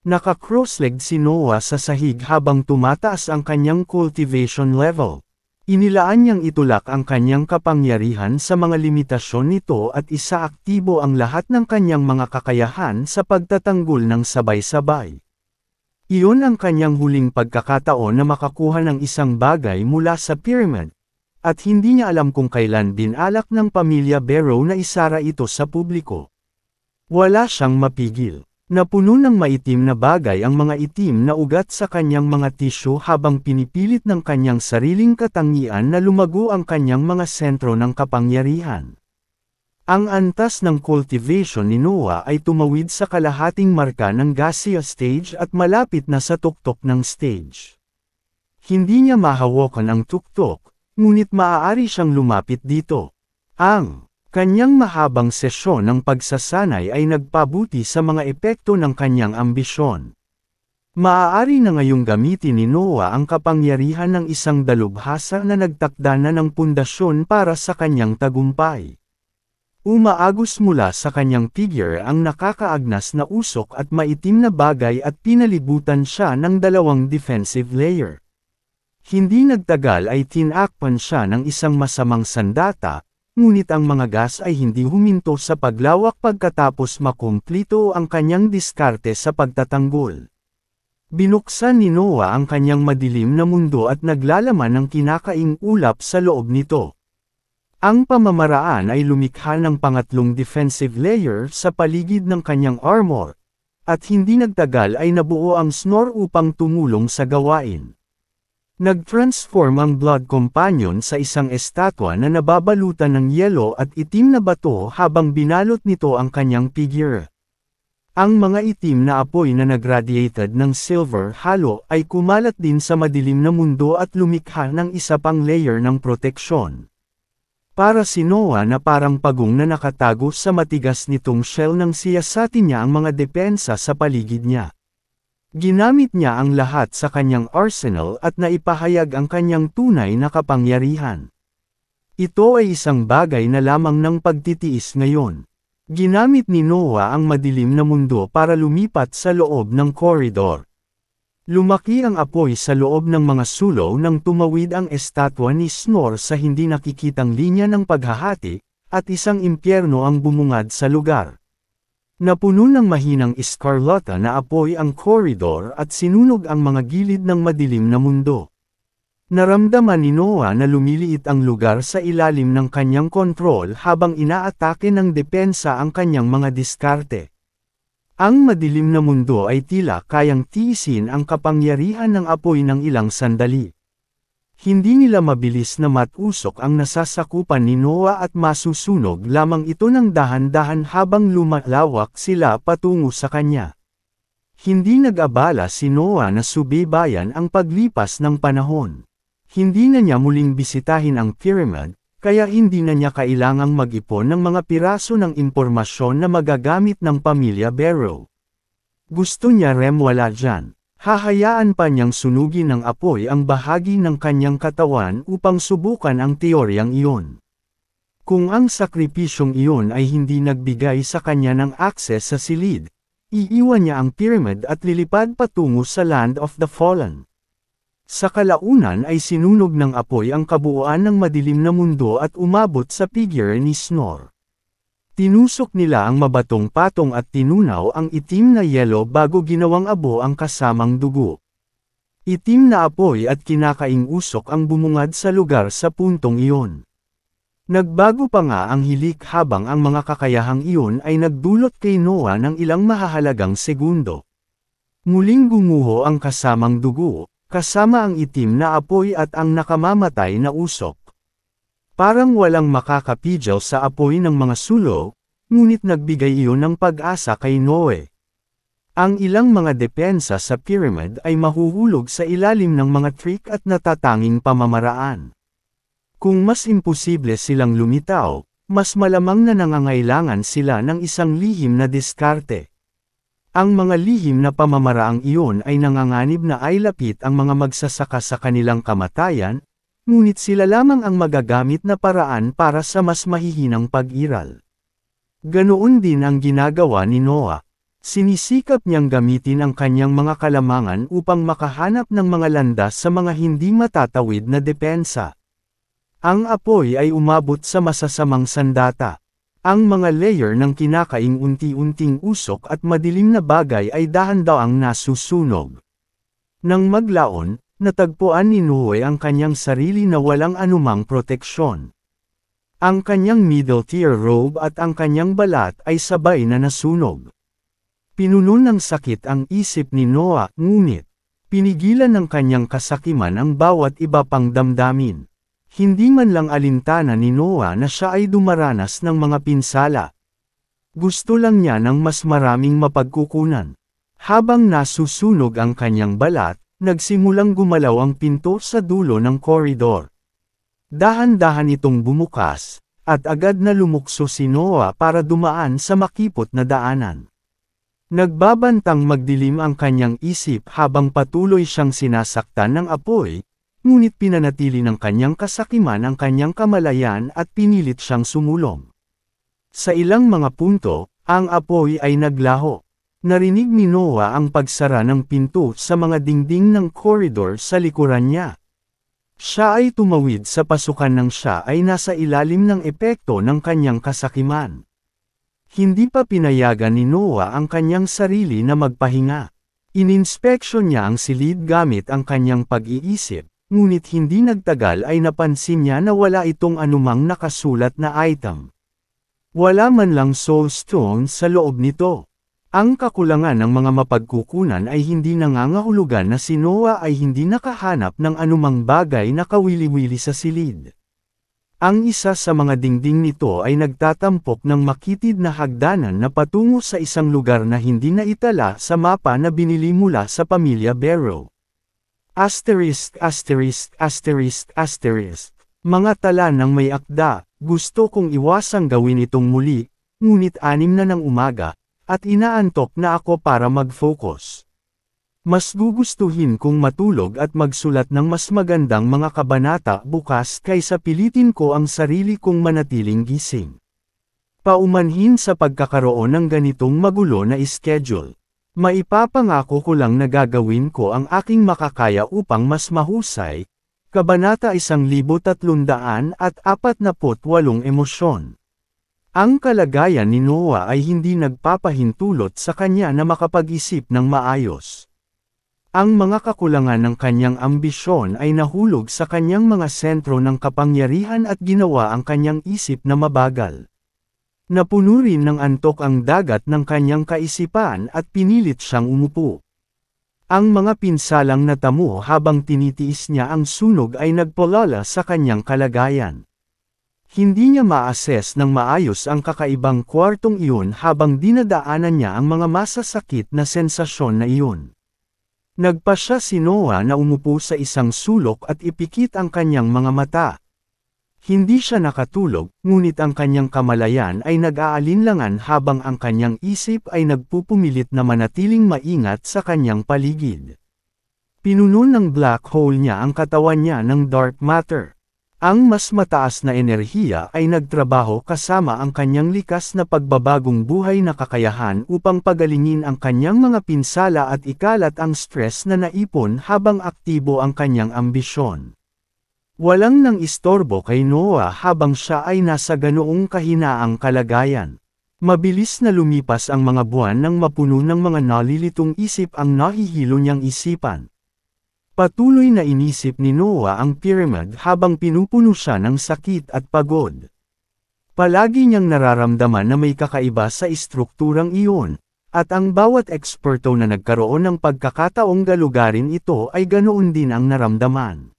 Naka-cross-legged si Noah sa sahig habang tumataas ang kanyang cultivation level. Inilaan niyang itulak ang kanyang kapangyarihan sa mga limitasyon nito at isaaktibo ang lahat ng kanyang mga kakayahan sa pagtatanggol ng sabay-sabay. Iyon ang kanyang huling pagkakataon na makakuha ng isang bagay mula sa pyramid, at hindi niya alam kung kailan binalak ng pamilya Barrow na isara ito sa publiko. Wala siyang mapigil. Napuno ng maitim na bagay ang mga itim na ugat sa kanyang mga tisyo habang pinipilit ng kanyang sariling katangian na lumago ang kanyang mga sentro ng kapangyarihan. Ang antas ng cultivation ni Noah ay tumawid sa kalahating marka ng gaseous stage at malapit na sa tuktok ng stage. Hindi niya mahawakan ang tuktok, ngunit maaari siyang lumapit dito. Ang Kanyang mahabang sesyon ng pagsasanay ay nagpabuti sa mga epekto ng kanyang ambisyon. Maaari na ngayong gamitin ni Noah ang kapangyarihan ng isang dalubhasa na nagtakda na ng pundasyon para sa kanyang tagumpay. Umaagos mula sa kanyang figure ang nakakaagnas na usok at maitim na bagay at pinalibutan siya ng dalawang defensive layer. Hindi nagtagal ay tinakpan siya ng isang masamang sandata, ngunit ang mga gas ay hindi huminto sa paglawak pagkatapos makumplito ang kanyang diskarte sa pagtatanggol. Binuksan ni Noah ang kanyang madilim na mundo at naglalaman ng kinakaing ulap sa loob nito. Ang pamamaraan ay lumikha ng pangatlong defensive layer sa paligid ng kanyang armor, at hindi nagtagal ay nabuo ang Snore upang tumulong sa gawain. Nag-transform ang Blood Companion sa isang estatwa na nababalutan ng yelo at itim na bato habang binalot nito ang kanyang figure. Ang mga itim na apoy na nagradiated ng silver halo ay kumalat din sa madilim na mundo at lumikha ng isa pang layer ng proteksyon. Para si Noah na parang pagong na nakatago sa matigas nitong shell nang siyasatin niya ang mga depensa sa paligid niya. Ginamit niya ang lahat sa kanyang arsenal at naipahayag ang kanyang tunay na kapangyarihan. Ito ay isang bagay na lamang ng pagtitiis ngayon. Ginamit ni Noah ang madilim na mundo para lumipat sa loob ng koridor. Lumaki ang apoy sa loob ng mga sulok nang tumawid ang estatwa ni Snore sa hindi nakikitang linya ng paghahati, at isang impyerno ang bumungad sa lugar. Napuno ng mahinang iskarlata na apoy ang koridor at sinunog ang mga gilid ng madilim na mundo. Naramdaman ni Noah na lumiliit ang lugar sa ilalim ng kanyang kontrol habang inaatake ng depensa ang kanyang mga diskarte. Ang madilim na mundo ay tila kayang tiisin ang kapangyarihan ng apoy ng ilang sandali. Hindi nila mabilis na matusok ang nasasakupan ni Noah at masusunog lamang ito ng dahan-dahan habang lumalawak sila patungo sa kanya. Hindi nag-abala si Noah na subaybayan ang paglipas ng panahon. Hindi na niya muling bisitahin ang pyramid, kaya hindi na niya kailangang mag-ipon ng mga piraso ng impormasyon na magagamit ng pamilya Barrow. Gusto niya wala dyan. Hahayaan pa niyang sunugin ng apoy ang bahagi ng kanyang katawan upang subukan ang teoryang iyon. Kung ang sakripisyong iyon ay hindi nagbigay sa kanya ng akses sa silid, iiwan niya ang pyramid at lilipad patungo sa Land of the Fallen. Sa kalaunan ay sinunog ng apoy ang kabuuan ng madilim na mundo at umabot sa figure ni Snore. Tinusok nila ang mabatong patong at tinunaw ang itim na yelo bago ginawang abo ang kasamang dugo. Itim na apoy at kinakaing usok ang bumungad sa lugar sa puntong iyon. Nagbago pa nga ang hilik habang ang mga kakayahang iyon ay nagdulot kay Noah ng ilang mahahalagang segundo. Muling gumuho ang kasamang dugo, kasama ang itim na apoy at ang nakamamatay na usok. Parang walang makakapigil sa apoy ng mga sulok, ngunit nagbigay iyon ng pag-asa kay Noah. Ang ilang mga depensa sa pyramid ay mahuhulog sa ilalim ng mga trick at natatanging pamamaraan. Kung mas imposible silang lumitaw, mas malamang na nangangailangan sila ng isang lihim na diskarte. Ang mga lihim na pamamaraang iyon ay nanganganib na ay lapit ang mga magsasaka sa kanilang kamatayan, ngunit sila lamang ang magagamit na paraan para sa mas mahihinang pag-iral. Ganoon din ang ginagawa ni Noah. Sinisikap niyang gamitin ang kanyang mga kalamangan upang makahanap ng mga landas sa mga hindi matatawid na depensa. Ang apoy ay umabot sa masasamang sandata. Ang mga layer ng kinakaing unti-unting usok at madilim na bagay ay dahan-daang nasusunog. Nang maglaon, natagpuan ni Noah ang kanyang sarili na walang anumang proteksyon. Ang kanyang middle tier robe at ang kanyang balat ay sabay na nasunog. Pinuno ng sakit ang isip ni Noah, ngunit pinigilan ng kanyang kasakiman ang bawat iba pang damdamin. Hindi man lang alintana ni Noah na siya ay dumaranas ng mga pinsala. Gusto lang niya ng mas maraming mapagkukunan. Habang nasusunog ang kanyang balat, nagsimulang gumalaw ang pinto sa dulo ng koridor. Dahan-dahan itong bumukas, at agad na lumukso si Noah para dumaan sa makipot na daanan. Nagbabantang magdilim ang kanyang isip habang patuloy siyang sinasaktan ng apoy, ngunit pinanatili ng kanyang kasakiman ang kanyang kamalayan at pinilit siyang sumulong. Sa ilang mga punto, ang apoy ay naglaho. Narinig ni Noah ang pagsara ng pinto sa mga dingding ng koridor sa likuran niya. Siya ay tumawid sa pasukan nang siya ay nasa ilalim ng epekto ng kanyang kasakiman. Hindi pa pinayagan ni Noah ang kanyang sarili na magpahinga. Ininspeksyon niya ang silid gamit ang kanyang pag-iisip, ngunit hindi nagtagal ay napansin niya na wala itong anumang nakasulat na item. Wala man lang soul stone sa loob nito. Ang kakulangan ng mga mapagkukunan ay hindi nangangahulugan na si Noah ay hindi nakahanap ng anumang bagay na kawili-wili sa silid. Ang isa sa mga dingding nito ay nagtatampok ng makitid na hagdanan na patungo sa isang lugar na hindi naitala sa mapa na binili mula sa pamilya Barrow. Asterisk. Mga tala ng may akda, gusto kong iwasang gawin itong muli, ngunit 6 na ng umaga, at inaantok na ako para mag-focus. Mas gugustuhin kong matulog at magsulat ng mas magandang mga kabanata bukas kaysa pilitin ko ang sarili kong manatiling gising. Paumanhin sa pagkakaroon ng ganitong magulo na schedule. Maipapangako ko lang na gagawin ko ang aking makakaya upang mas mahusay. Kabanata 1348 emosyon. Ang kalagayan ni Noah ay hindi nagpapahintulot sa kanya na makapag-isip ng maayos. Ang mga kakulangan ng kanyang ambisyon ay nahulog sa kanyang mga sentro ng kapangyarihan at ginawa ang kanyang isip na mabagal. Napuno rin ng antok ang dagat ng kanyang kaisipan at pinilit siyang umupo. Ang mga pinsalang natamo habang tinitiis niya ang sunog ay nagpalala sa kanyang kalagayan. Hindi niya ma-assess ng maayos ang kakaibang kwartong iyon habang dinadaanan niya ang mga masasakit na sensasyon na iyon. Nagpasya si Noah na umupo sa isang sulok at ipikit ang kanyang mga mata. Hindi siya nakatulog, ngunit ang kanyang kamalayan ay nag-aalinlangan habang ang kanyang isip ay nagpupumilit na manatiling maingat sa kanyang paligid. Pinuno ng black hole niya ang katawan niya ng dark matter. Ang mas mataas na enerhiya ay nagtrabaho kasama ang kanyang likas na pagbabagong buhay na kakayahan upang pagalingin ang kanyang mga pinsala at ikalat ang stress na naipon habang aktibo ang kanyang ambisyon. Walang nang istorbo kay Noah habang siya ay nasa ganoong kahinaang kalagayan. Mabilis na lumipas ang mga buwan nang mapuno ng mga nalilitong isip ang nahihilo niyang isipan. Patuloy na inisip ni Noah ang pyramid habang pinupuno siya ng sakit at pagod. Palagi niyang nararamdaman na may kakaiba sa istrukturang iyon, at ang bawat eksperto na nagkaroon ng pagkakataong galugarin ito ay ganoon din ang naramdaman.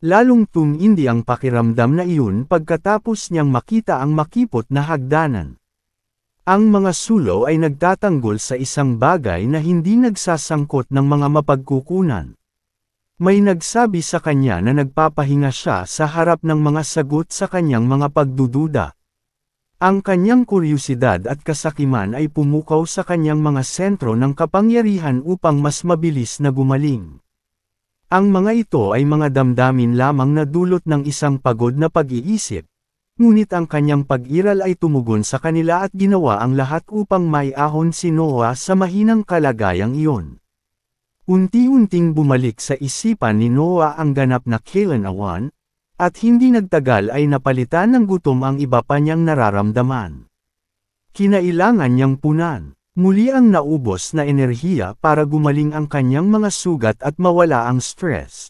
Lalong tumindi ang pakiramdam na iyon pagkatapos niyang makita ang makipot na hagdanan. Ang mga sulok ay nagtatanggol sa isang bagay na hindi nagsasangkot ng mga mapagkukunan. May nagsabi sa kanya na nagpapahinga siya sa harap ng mga sagot sa kanyang mga pagdududa. Ang kanyang kuryosidad at kasakiman ay pumukaw sa kanyang mga sentro ng kapangyarihan upang mas mabilis na gumaling. Ang mga ito ay mga damdamin lamang na dulot ng isang pagod na pag-iisip, ngunit ang kanyang pag-iral ay tumugon sa kanila at ginawa ang lahat upang maiahon si Noah sa mahinang kalagayang iyon. Unti-unting bumalik sa isipan ni Noah ang ganap na kailanman, at hindi nagtagal ay napalitan ng gutom ang iba pa niyang nararamdaman. Kinailangan niyang punan, muli ang naubos na enerhiya para gumaling ang kanyang mga sugat at mawala ang stress.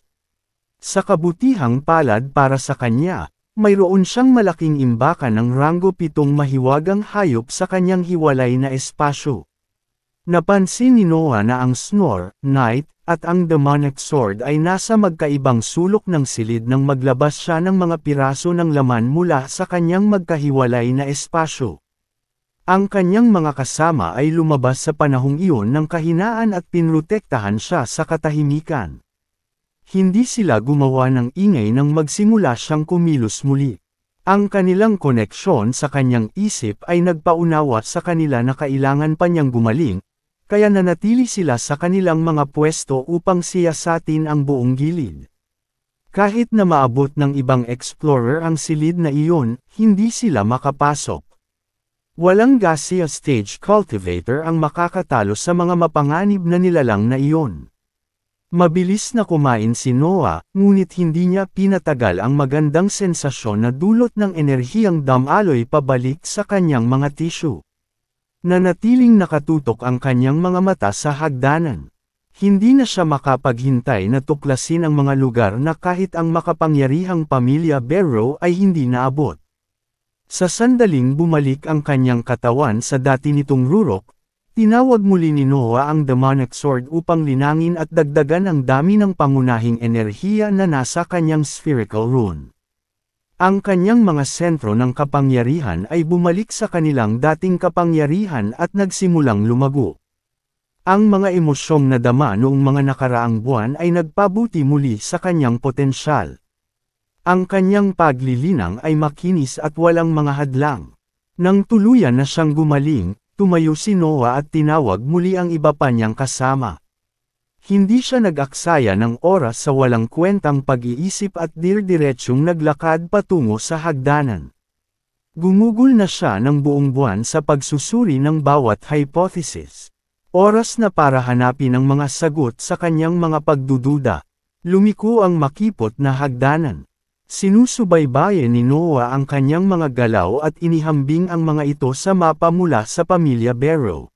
Sa kabutihang palad para sa kanya, mayroon siyang malaking imbakan ng ranggo 7 mahiwagang hayop sa kanyang hiwalay na espasyo. Napansin ni Noah na ang Snore, Knight, at ang Demonic Sword ay nasa magkaibang sulok ng silid nang maglabas siya ng mga piraso ng laman mula sa kanyang magkahiwalay na espasyo. Ang kanyang mga kasama ay lumabas sa panahong iyon ng kahinaan at pinrotektahan siya sa katahimikan. Hindi sila gumawa ng ingay nang magsimula siyang kumilos muli. Ang kanilang koneksyon sa kanyang isip ay nagpaunawa sa kanila na kailangan pa niyang gumaling, kaya nanatili sila sa kanilang mga pwesto upang siyasatin ang buong gilid. Kahit na maabot ng ibang explorer ang silid na iyon, hindi sila makapasok. Walang gaseous stage cultivator ang makakatalo sa mga mapanganib na nilalang na iyon. Mabilis na kumain si Noah, ngunit hindi niya pinatagal ang magandang sensasyon na dulot ng enerhiyang damaloy pabalik sa kanyang mga tissue. Nanatiling nakatutok ang kanyang mga mata sa hagdanan. Hindi na siya makapaghintay na tuklasin ang mga lugar na kahit ang makapangyarihang pamilya Barrow ay hindi naabot. Sa sandaling bumalik ang kanyang katawan sa dati nitong rurok, tinawag muli ni Noah ang demonic sword upang linangin at dagdagan ang dami ng pangunahing enerhiya na nasa kanyang spherical rune. Ang kanyang mga sentro ng kapangyarihan ay bumalik sa kanilang dating kapangyarihan at nagsimulang lumago. Ang mga emosyong nadama noong mga nakaraang buwan ay nagpabuti muli sa kanyang potensyal. Ang kanyang paglilinang ay makinis at walang mga hadlang. Nang tuluyan na siyang gumaling, tumayo si Noah at tinawag muli ang iba pa niyang kasama. Hindi siya nag-aksaya ng oras sa walang kwentang pag-iisip at dirdiretsong naglakad patungo sa hagdanan. Gumugol na siya ng buong buwan sa pagsusuri ng bawat hypothesis. Oras na para hanapin ang mga sagot sa kanyang mga pagdududa. Lumiko ang makipot na hagdanan. Sinusubaybayan ni Noah ang kanyang mga galaw at inihambing ang mga ito sa mapa mula sa pamilya Barrow.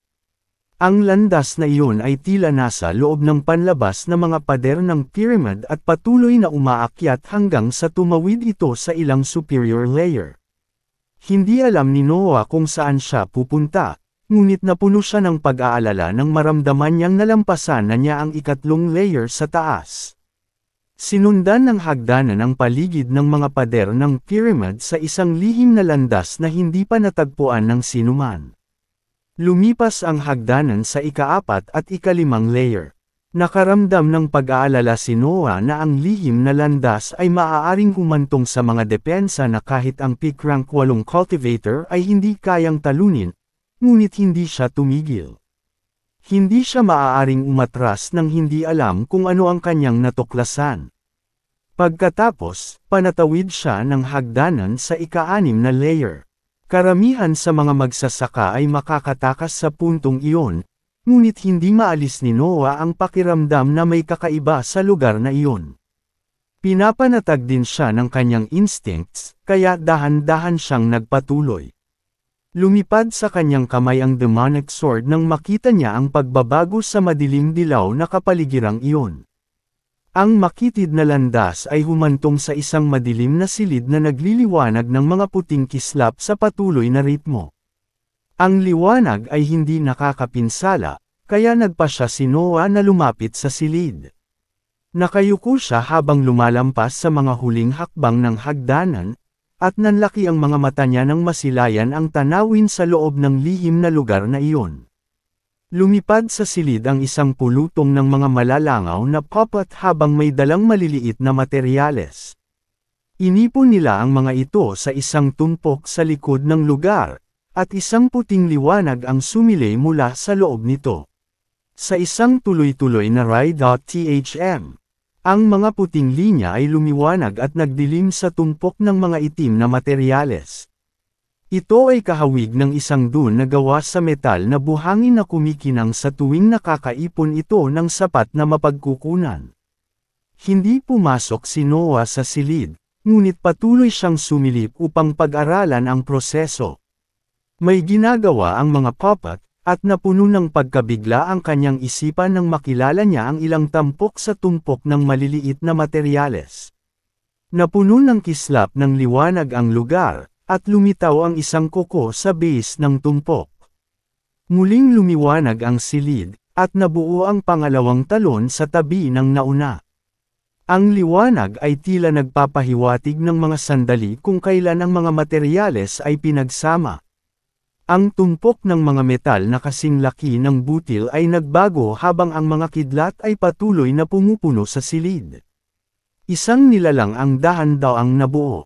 Ang landas na iyon ay tila nasa loob ng panlabas na mga pader ng pyramid at patuloy na umaakyat hanggang sa tumawid ito sa ilang superior layer. Hindi alam ni Noah kung saan siya pupunta, ngunit napuno siya ng pag-aalala nang maramdaman niyang nalampasan na niya ang ikatlong layer sa taas. Sinundan ng hagdanan ang paligid ng mga pader ng pyramid sa isang lihim na landas na hindi pa natagpuan ng sinuman. Lumipas ang hagdanan sa ika-4 at ika-5 layer. Nakaramdam ng pag-aalala si Noah na ang lihim na landas ay maaaring humantong sa mga depensa na kahit ang peak rank 8 cultivator ay hindi kayang talunin, ngunit hindi siya tumigil. Hindi siya maaaring umatras nang hindi alam kung ano ang kanyang natuklasan. Pagkatapos, panatawid siya ng hagdanan sa ika-6 na layer. Karamihan sa mga magsasaka ay makakatakas sa puntong iyon, ngunit hindi maalis ni Noah ang pakiramdam na may kakaiba sa lugar na iyon. Pinapanatag din siya ng kanyang instincts, kaya dahan-dahan siyang nagpatuloy. Lumipad sa kanyang kamay ang demonic sword nang makita niya ang pagbabago sa madilim-dilaw na kapaligirang iyon. Ang makitid na landas ay humantong sa isang madilim na silid na nagliliwanag ng mga puting kislap sa patuloy na ritmo. Ang liwanag ay hindi nakakapinsala, kaya nagpasya si Noah na lumapit sa silid. Nakayuko siya habang lumalampas sa mga huling hakbang ng hagdanan, at nanlaki ang mga mata niya nang masilayan ang tanawin sa loob ng lihim na lugar na iyon. Lumipad sa silid ang isang pulutong ng mga malalangaw na puppet habang may dalang maliliit na materyales. Inipon nila ang mga ito sa isang tumpok sa likod ng lugar, at isang puting liwanag ang sumilay mula sa loob nito. Sa isang tuloy-tuloy na ride.thm, ang mga puting linya ay lumiwanag at nagdilim sa tumpok ng mga itim na materyales. Ito ay kahawig ng isang dun na gawa sa metal na buhangin na kumikinang sa tuwing nakakaipon ito ng sapat na mapagkukunan. Hindi pumasok si Noah sa silid, ngunit patuloy siyang sumilip upang pag-aralan ang proseso. May ginagawa ang mga puppet, at napuno ng pagkabigla ang kanyang isipan nang makilala niya ang ilang tampok sa tumpok ng maliliit na materyales. Napuno ng kislap ng liwanag ang lugar, at lumitaw ang isang kuko sa base ng tumpok. Muling lumiwanag ang silid, at nabuo ang pangalawang talon sa tabi ng nauna. Ang liwanag ay tila nagpapahiwatig ng mga sandali kung kailan ang mga materyales ay pinagsama. Ang tumpok ng mga metal na kasing laki ng butil ay nagbago habang ang mga kidlat ay patuloy na pumupuno sa silid. Isang nilalang ang dahan-daang nabuo.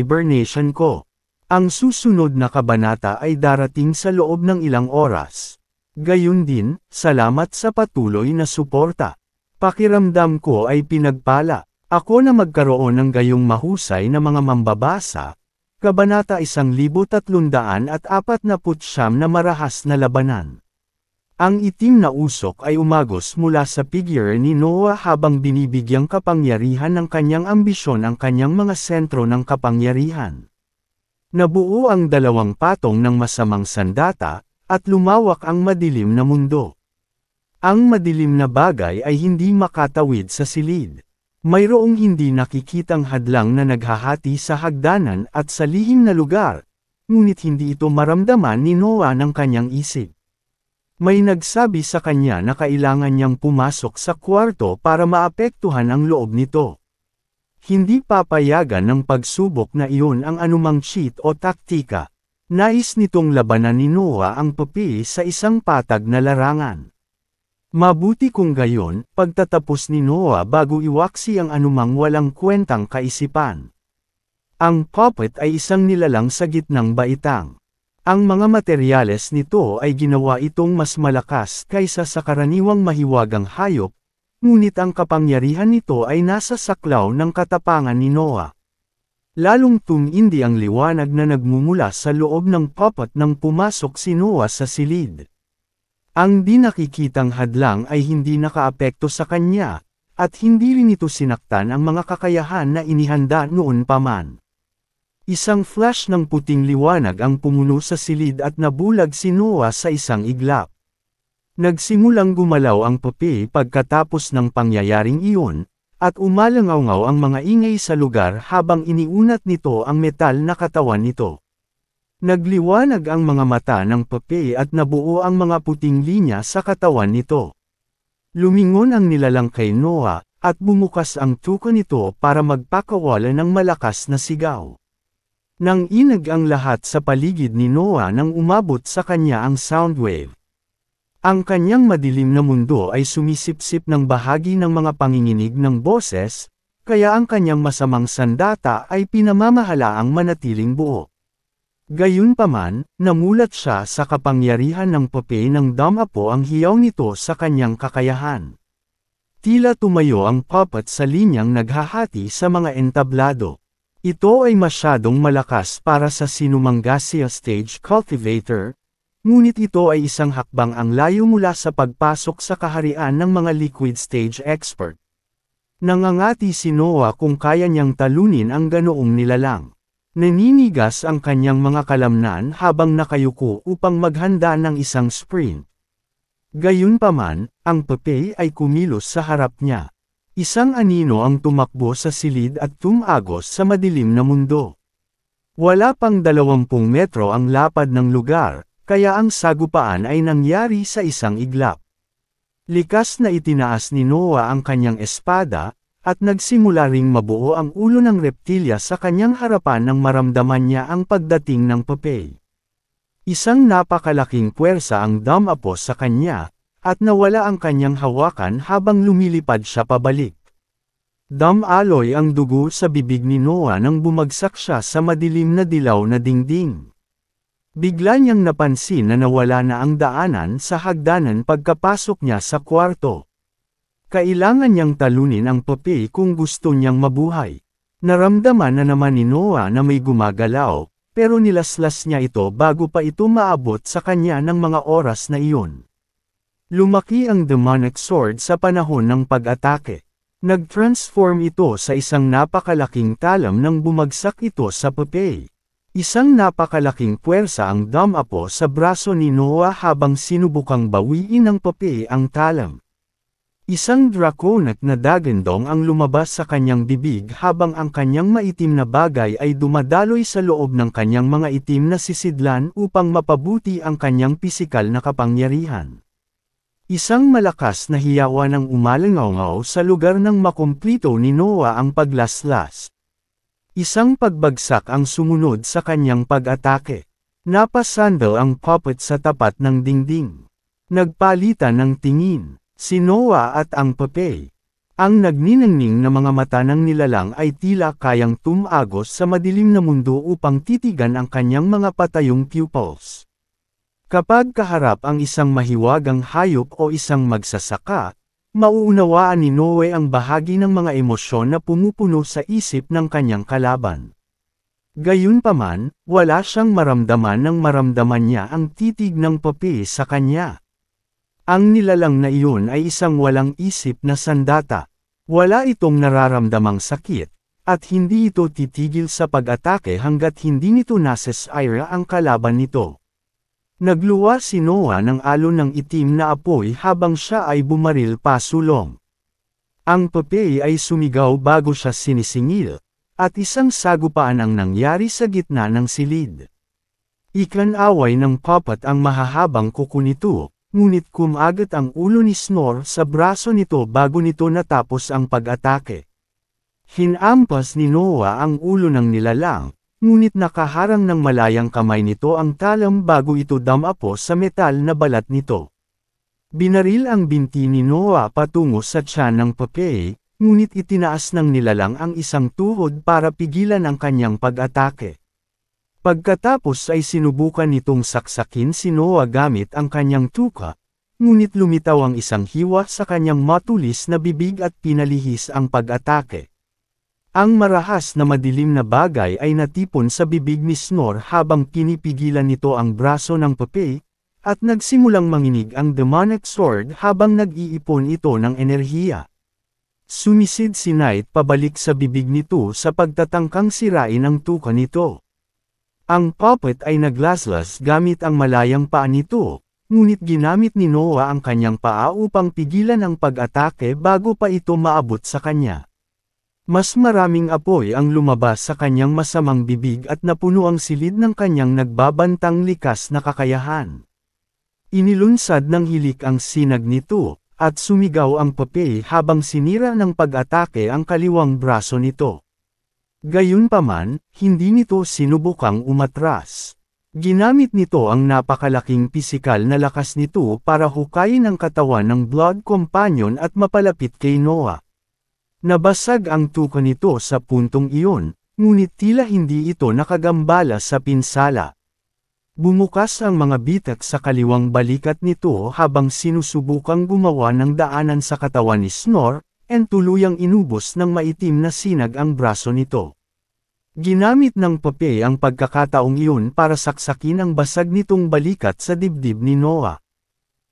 hibernation ko. Ang susunod na kabanata ay darating sa loob ng ilang oras. Gayun din, salamat sa patuloy na suporta. Pakiramdam ko ay pinagpala. Ako na magkaroon ng gayong mahusay na mga mambabasa. Kabanata 1349 na marahas na labanan. Ang itim na usok ay umagos mula sa figure ni Noah habang binibigyang kapangyarihan ng kanyang ambisyon ang kanyang mga sentro ng kapangyarihan. Nabuo ang dalawang patong ng masamang sandata, at lumawak ang madilim na mundo. Ang madilim na bagay ay hindi makatawid sa silid. Mayroong hindi nakikitang hadlang na naghahati sa hagdanan at sa lihim na lugar, ngunit hindi ito maramdaman ni Noah ng kanyang isip. May nagsabi sa kanya na kailangan niyang pumasok sa kwarto para maapektuhan ang loob nito. Hindi papayagan ng pagsubok na iyon ang anumang cheat o taktika. Nais nitong labanan ni Noah ang papi sa isang patag na larangan. Mabuti kung gayon, pagtatapos ni Noah bago iwaksi ang anumang walang kwentang kaisipan. Ang puppet ay isang nilalang sa gitnang baitang. Ang mga materyales nito ay ginawa itong mas malakas kaysa sa karaniwang mahiwagang hayop, ngunit ang kapangyarihan nito ay nasa saklaw ng katapangan ni Noah. Lalong tumindi ang liwanag na nagmumula sa loob ng puppet nang pumasok si Noah sa silid. Ang di nakikitang hadlang ay hindi nakaapekto sa kanya, at hindi rin ito sinaktan ang mga kakayahan na inihanda noon pa man. Isang flash ng puting liwanag ang pumuno sa silid at nabulag si Noah sa isang iglap. Nagsimulang gumalaw ang Popeye pagkatapos ng pangyayaring iyon, at umalangaw-ngaw ang mga ingay sa lugar habang iniunat nito ang metal na katawan nito. Nagliwanag ang mga mata ng Popeye at nabuo ang mga puting linya sa katawan nito. Lumingon ang nilalang kay Noah, at bumukas ang tuka nito para magpakawala ng malakas na sigaw. Nang inag ang lahat sa paligid ni Noah nang umabot sa kanya ang soundwave. Ang kanyang madilim na mundo ay sumisipsip ng bahagi ng mga panginginig ng boses, kaya ang kanyang masamang sandata ay pinamamahalaang manatiling buo. Gayunpaman, namulat siya sa kapangyarihan ng Popeye nang damapo ang hiyaw nito sa kanyang kakayahan. Tila tumayo ang puppet sa linyang naghahati sa mga entablado. Ito ay masyadong malakas para sa sinumang gaseous stage cultivator, ngunit ito ay isang hakbang ang layo mula sa pagpasok sa kaharian ng mga liquid stage expert. Nangangati si Noah kung kaya niyang talunin ang ganoong nilalang. Naninigas ang kanyang mga kalamnan habang nakayuko upang maghanda ng isang sprint. Gayunpaman, ang Popeye ay kumilos sa harap niya. Isang anino ang tumakbo sa silid at tumagos sa madilim na mundo. Wala pang 20 metro ang lapad ng lugar, kaya ang sagupaan ay nangyari sa isang iglap. Likas na itinaas ni Noah ang kanyang espada, at nagsimula ring mabuo ang ulo ng reptilya sa kanyang harapan nang maramdaman niya ang pagdating ng Popeye. Isang napakalaking puwersa ang damapo sa kanya, at nawala ang kanyang hawakan habang lumilipad siya pabalik. Damaloy ang dugo sa bibig ni Noah nang bumagsak siya sa madilim na dilaw na dingding. Bigla niyang napansin na nawala na ang daanan sa hagdanan pagkapasok niya sa kwarto. Kailangan niyang talunin ang Popeye kung gusto niyang mabuhay. Naramdaman na naman ni Noah na may gumagalaw, pero nilaslas niya ito bago pa ito maabot sa kanya ng mga oras na iyon. Lumaki ang demonic sword sa panahon ng pag-atake. Nag-transform ito sa isang napakalaking talam nang bumagsak ito sa Popeye. Isang napakalaking puwersa ang damapo sa braso ni Noah habang sinubukang bawiin ng Popeye ang talam. Isang draconic na dagandong ang lumabas sa kanyang bibig habang ang kanyang maitim na bagay ay dumadaloy sa loob ng kanyang mga itim na sisidlan upang mapabuti ang kanyang pisikal na kapangyarihan. Isang malakas na hiyawan ang umalangaw sa lugar ng makumplito ni Noah ang paglaslas. Isang pagbagsak ang sumunod sa kanyang pag-atake. Napasandal ang puppet sa tapat ng dingding. Nagpalitan ng tingin. Si Noah at ang Popeye. Ang nagniningning na mga mata ng nilalang ay tila kayang tumagos sa madilim na mundo upang titigan ang kanyang mga patayong pupils. Kapag kaharap ang isang mahiwagang hayop o isang magsasaka, mauunawaan ni Noah ang bahagi ng mga emosyon na pumupuno sa isip ng kanyang kalaban. Gayunpaman, wala siyang maramdaman nang maramdaman niya ang titig ng Popeye sa kanya. Ang nilalang na iyon ay isang walang isip na sandata. Wala itong nararamdamang sakit, at hindi ito titigil sa pag-atake hanggat hindi nito nasesira ang kalaban nito. Nagluwa si Noah ng alon ng itim na apoy habang siya ay bumaril pasulong. Ang Popeye ay sumigaw bago siya sinisingil, at isang sagupaan ang nangyari sa gitna ng silid. Ikanaway ng puppet ang mahahabang kuko nito. Ngunit kumagat ang ulo ni Snore sa braso nito bago nito natapos ang pag-atake. Hinampas ni Noah ang ulo ng nilalang, ngunit nakaharang ng malayang kamay nito ang talam bago ito damapo sa metal na balat nito. Binaril ang binti ni Noah patungo sa tiyan ng Popeye, ngunit itinaas ng nilalang ang isang tuhod para pigilan ang kanyang pag-atake. Pagkatapos ay sinubukan nitong saksakin si Noah gamit ang kanyang tuka, ngunit lumitaw ang isang hiwa sa kanyang matulis na bibig at pinalihis ang pag-atake. Ang marahas na madilim na bagay ay natipon sa bibig ni Snore habang pinipigilan nito ang braso ng Popeye, at nagsimulang manginig ang demonic sword habang nag-iipon ito ng enerhiya. Sumisid si Knight pabalik sa bibig nito sa pagtatangkang sirain ang tuka nito. Ang puppet ay naglaslas gamit ang malayang paa nito, ngunit ginamit ni Noah ang kanyang paa upang pigilan ang pag-atake bago pa ito maabot sa kanya. Mas maraming apoy ang lumabas sa kanyang masamang bibig at napuno ang silid ng kanyang nagbabantang likas na kakayahan. Inilunsad ng hilik ang sinag nito, at sumigaw ang puppet habang sinira ng pag-atake ang kaliwang braso nito. Gayunpaman, hindi nito sinubukang umatras. Ginamit nito ang napakalaking pisikal na lakas nito para hukayin ang katawan ng Blood Companion at mapalapit kay Noah. Nabasag ang tuka nito sa puntong iyon, ngunit tila hindi ito nakagambala sa pinsala. Bumukas ang mga bitak sa kaliwang balikat nito habang sinusubukang gumawa ng daanan sa katawan ni Snore, and tuluyang inubos ng maitim na sinag ang braso nito. Ginamit ng puppet ang pagkakataong iyon para saksakin ang basag nitong balikat sa dibdib ni Noah.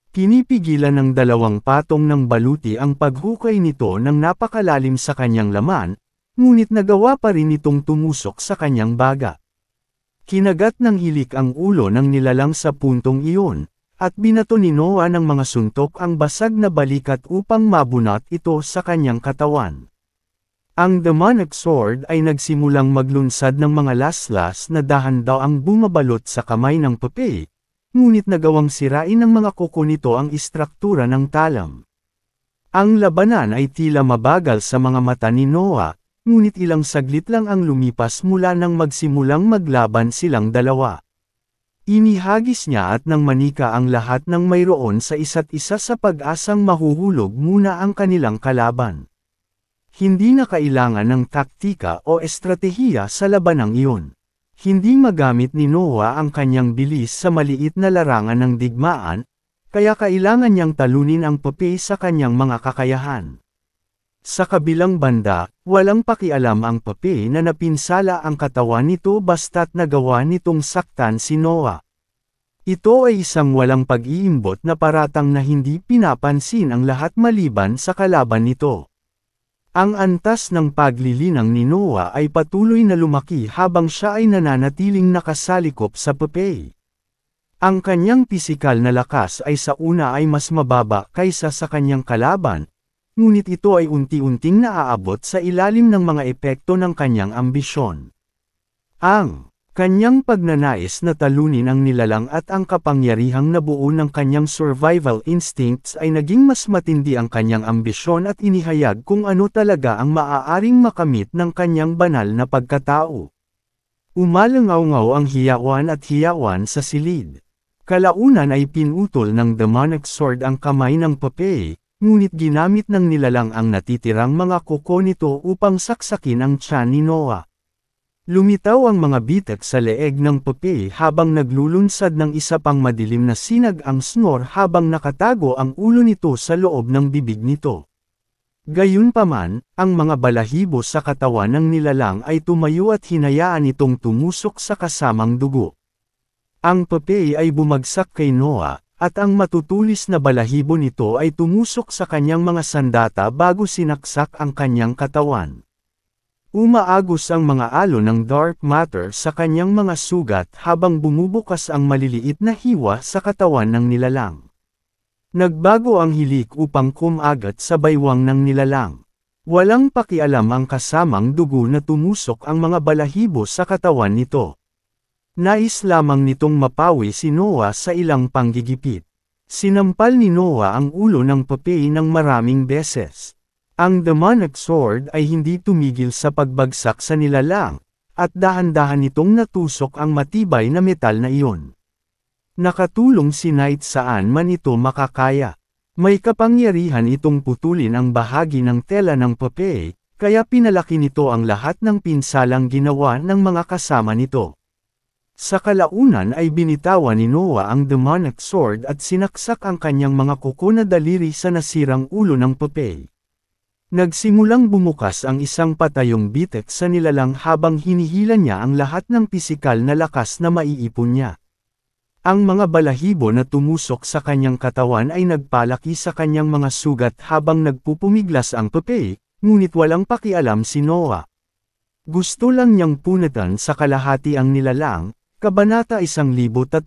Pinipigilan ng dalawang patong ng baluti ang paghukay nito ng napakalalim sa kanyang laman, ngunit nagawa pa rin itong tumusok sa kanyang baga. Kinagat ng hilik ang ulo ng nilalang sa puntong iyon, at binato ni Noah ng mga suntok ang basag na balikat upang mabunot ito sa kanyang katawan. Ang demonic sword ay nagsimulang maglunsad ng mga laslas na dahan-daang bumabalot sa kamay ng puppet, ngunit nagawang sirain ng mga kuko nito ang istruktura ng talam. Ang labanan ay tila mabagal sa mga mata ni Noah, ngunit ilang saglit lang ang lumipas mula nang magsimulang maglaban silang dalawa. Inihagis niya at nang manika ang lahat ng mayroon sa isa't isa sa pag-asang mahuhulog muna ang kanilang kalaban. Hindi na kailangan ng taktika o estratehiya sa labanang iyon. Hindi magamit ni Noah ang kanyang bilis sa maliit na larangan ng digmaan, kaya kailangan niyang talunin ang puppet sa kanyang mga kakayahan. Sa kabilang banda, walang pakialam ang puppet na napinsala ang katawan nito basta't nagawa nitong saktan si Noah. Ito ay isang walang pag-iimbot na paratang na hindi pinapansin ang lahat maliban sa kalaban nito. Ang antas ng paglilinang ni Noah ay patuloy na lumaki habang siya ay nananatiling nakasalikop sa puppet. Ang kanyang pisikal na lakas ay sa una ay mas mababa kaysa sa kanyang kalaban, ngunit ito ay unti-unting naaabot sa ilalim ng mga epekto ng kanyang ambisyon. Ang kanyang pagnanais na talunin ang nilalang at ang kapangyarihang nabuo ng kanyang survival instincts ay naging mas matindi ang kanyang ambisyon at inihayag kung ano talaga ang maaaring makamit ng kanyang banal na pagkatao. Umalangaw-ngaw ang hiyawan sa silid. Kalaunan ay pinutol ng demonic sword ang kamay ng puppet, ngunit ginamit ng nilalang ang natitirang mga kuko nito upang saksakin ang tiyan ni Noah. Lumitaw ang mga bitak sa leeg ng puppet habang naglulunsad ng isa pang madilim na sinag ang Snore habang nakatago ang ulo nito sa loob ng bibig nito. Gayunpaman, ang mga balahibo sa katawan ng nilalang ay tumayo at hinayaan itong tumusok sa kasamang dugo. Ang puppet ay bumagsak kay Noah, at ang matutulis na balahibo nito ay tumusok sa kanyang mga sandata bago sinaksak ang kanyang katawan. Umaagos ang mga alon ng dark matter sa kanyang mga sugat habang bumubukas ang maliliit na hiwa sa katawan ng nilalang. Nagbago ang hilik upang kumagat sa baywang ng nilalang. Walang pakialam ang kasamang dugo na tumusok ang mga balahibo sa katawan nito. Nais lamang nitong mapawi si Noah sa ilang panggigipit. Sinampal ni Noah ang ulo ng puppet ng maraming beses. Ang demonic sword ay hindi tumigil sa pagbagsak sa nilalang, at dahan-dahan nitong natusok ang matibay na metal na iyon. Nakatulong si Knight saan man ito makakaya. May kapangyarihan itong putulin ang bahagi ng tela ng puppet, kaya pinalaki nito ang lahat ng pinsalang ginawa ng mga kasama nito. Sa kalaunan ay binitawan ni Noah ang demonic sword at sinaksak ang kanyang mga kuko na daliri sa nasirang ulo ng puppet. Nagsimulang bumukas ang isang patayong bitek sa nilalang habang hinihila niya ang lahat ng pisikal na lakas na maiipon niya. Ang mga balahibo na tumusok sa kanyang katawan ay nagpalaki sa kanyang mga sugat habang nagpupumiglas ang Popeye, ngunit walang pakialam si Noah. Gusto lang niyang punatan sa kalahati ang nilalang, Kabanata 1350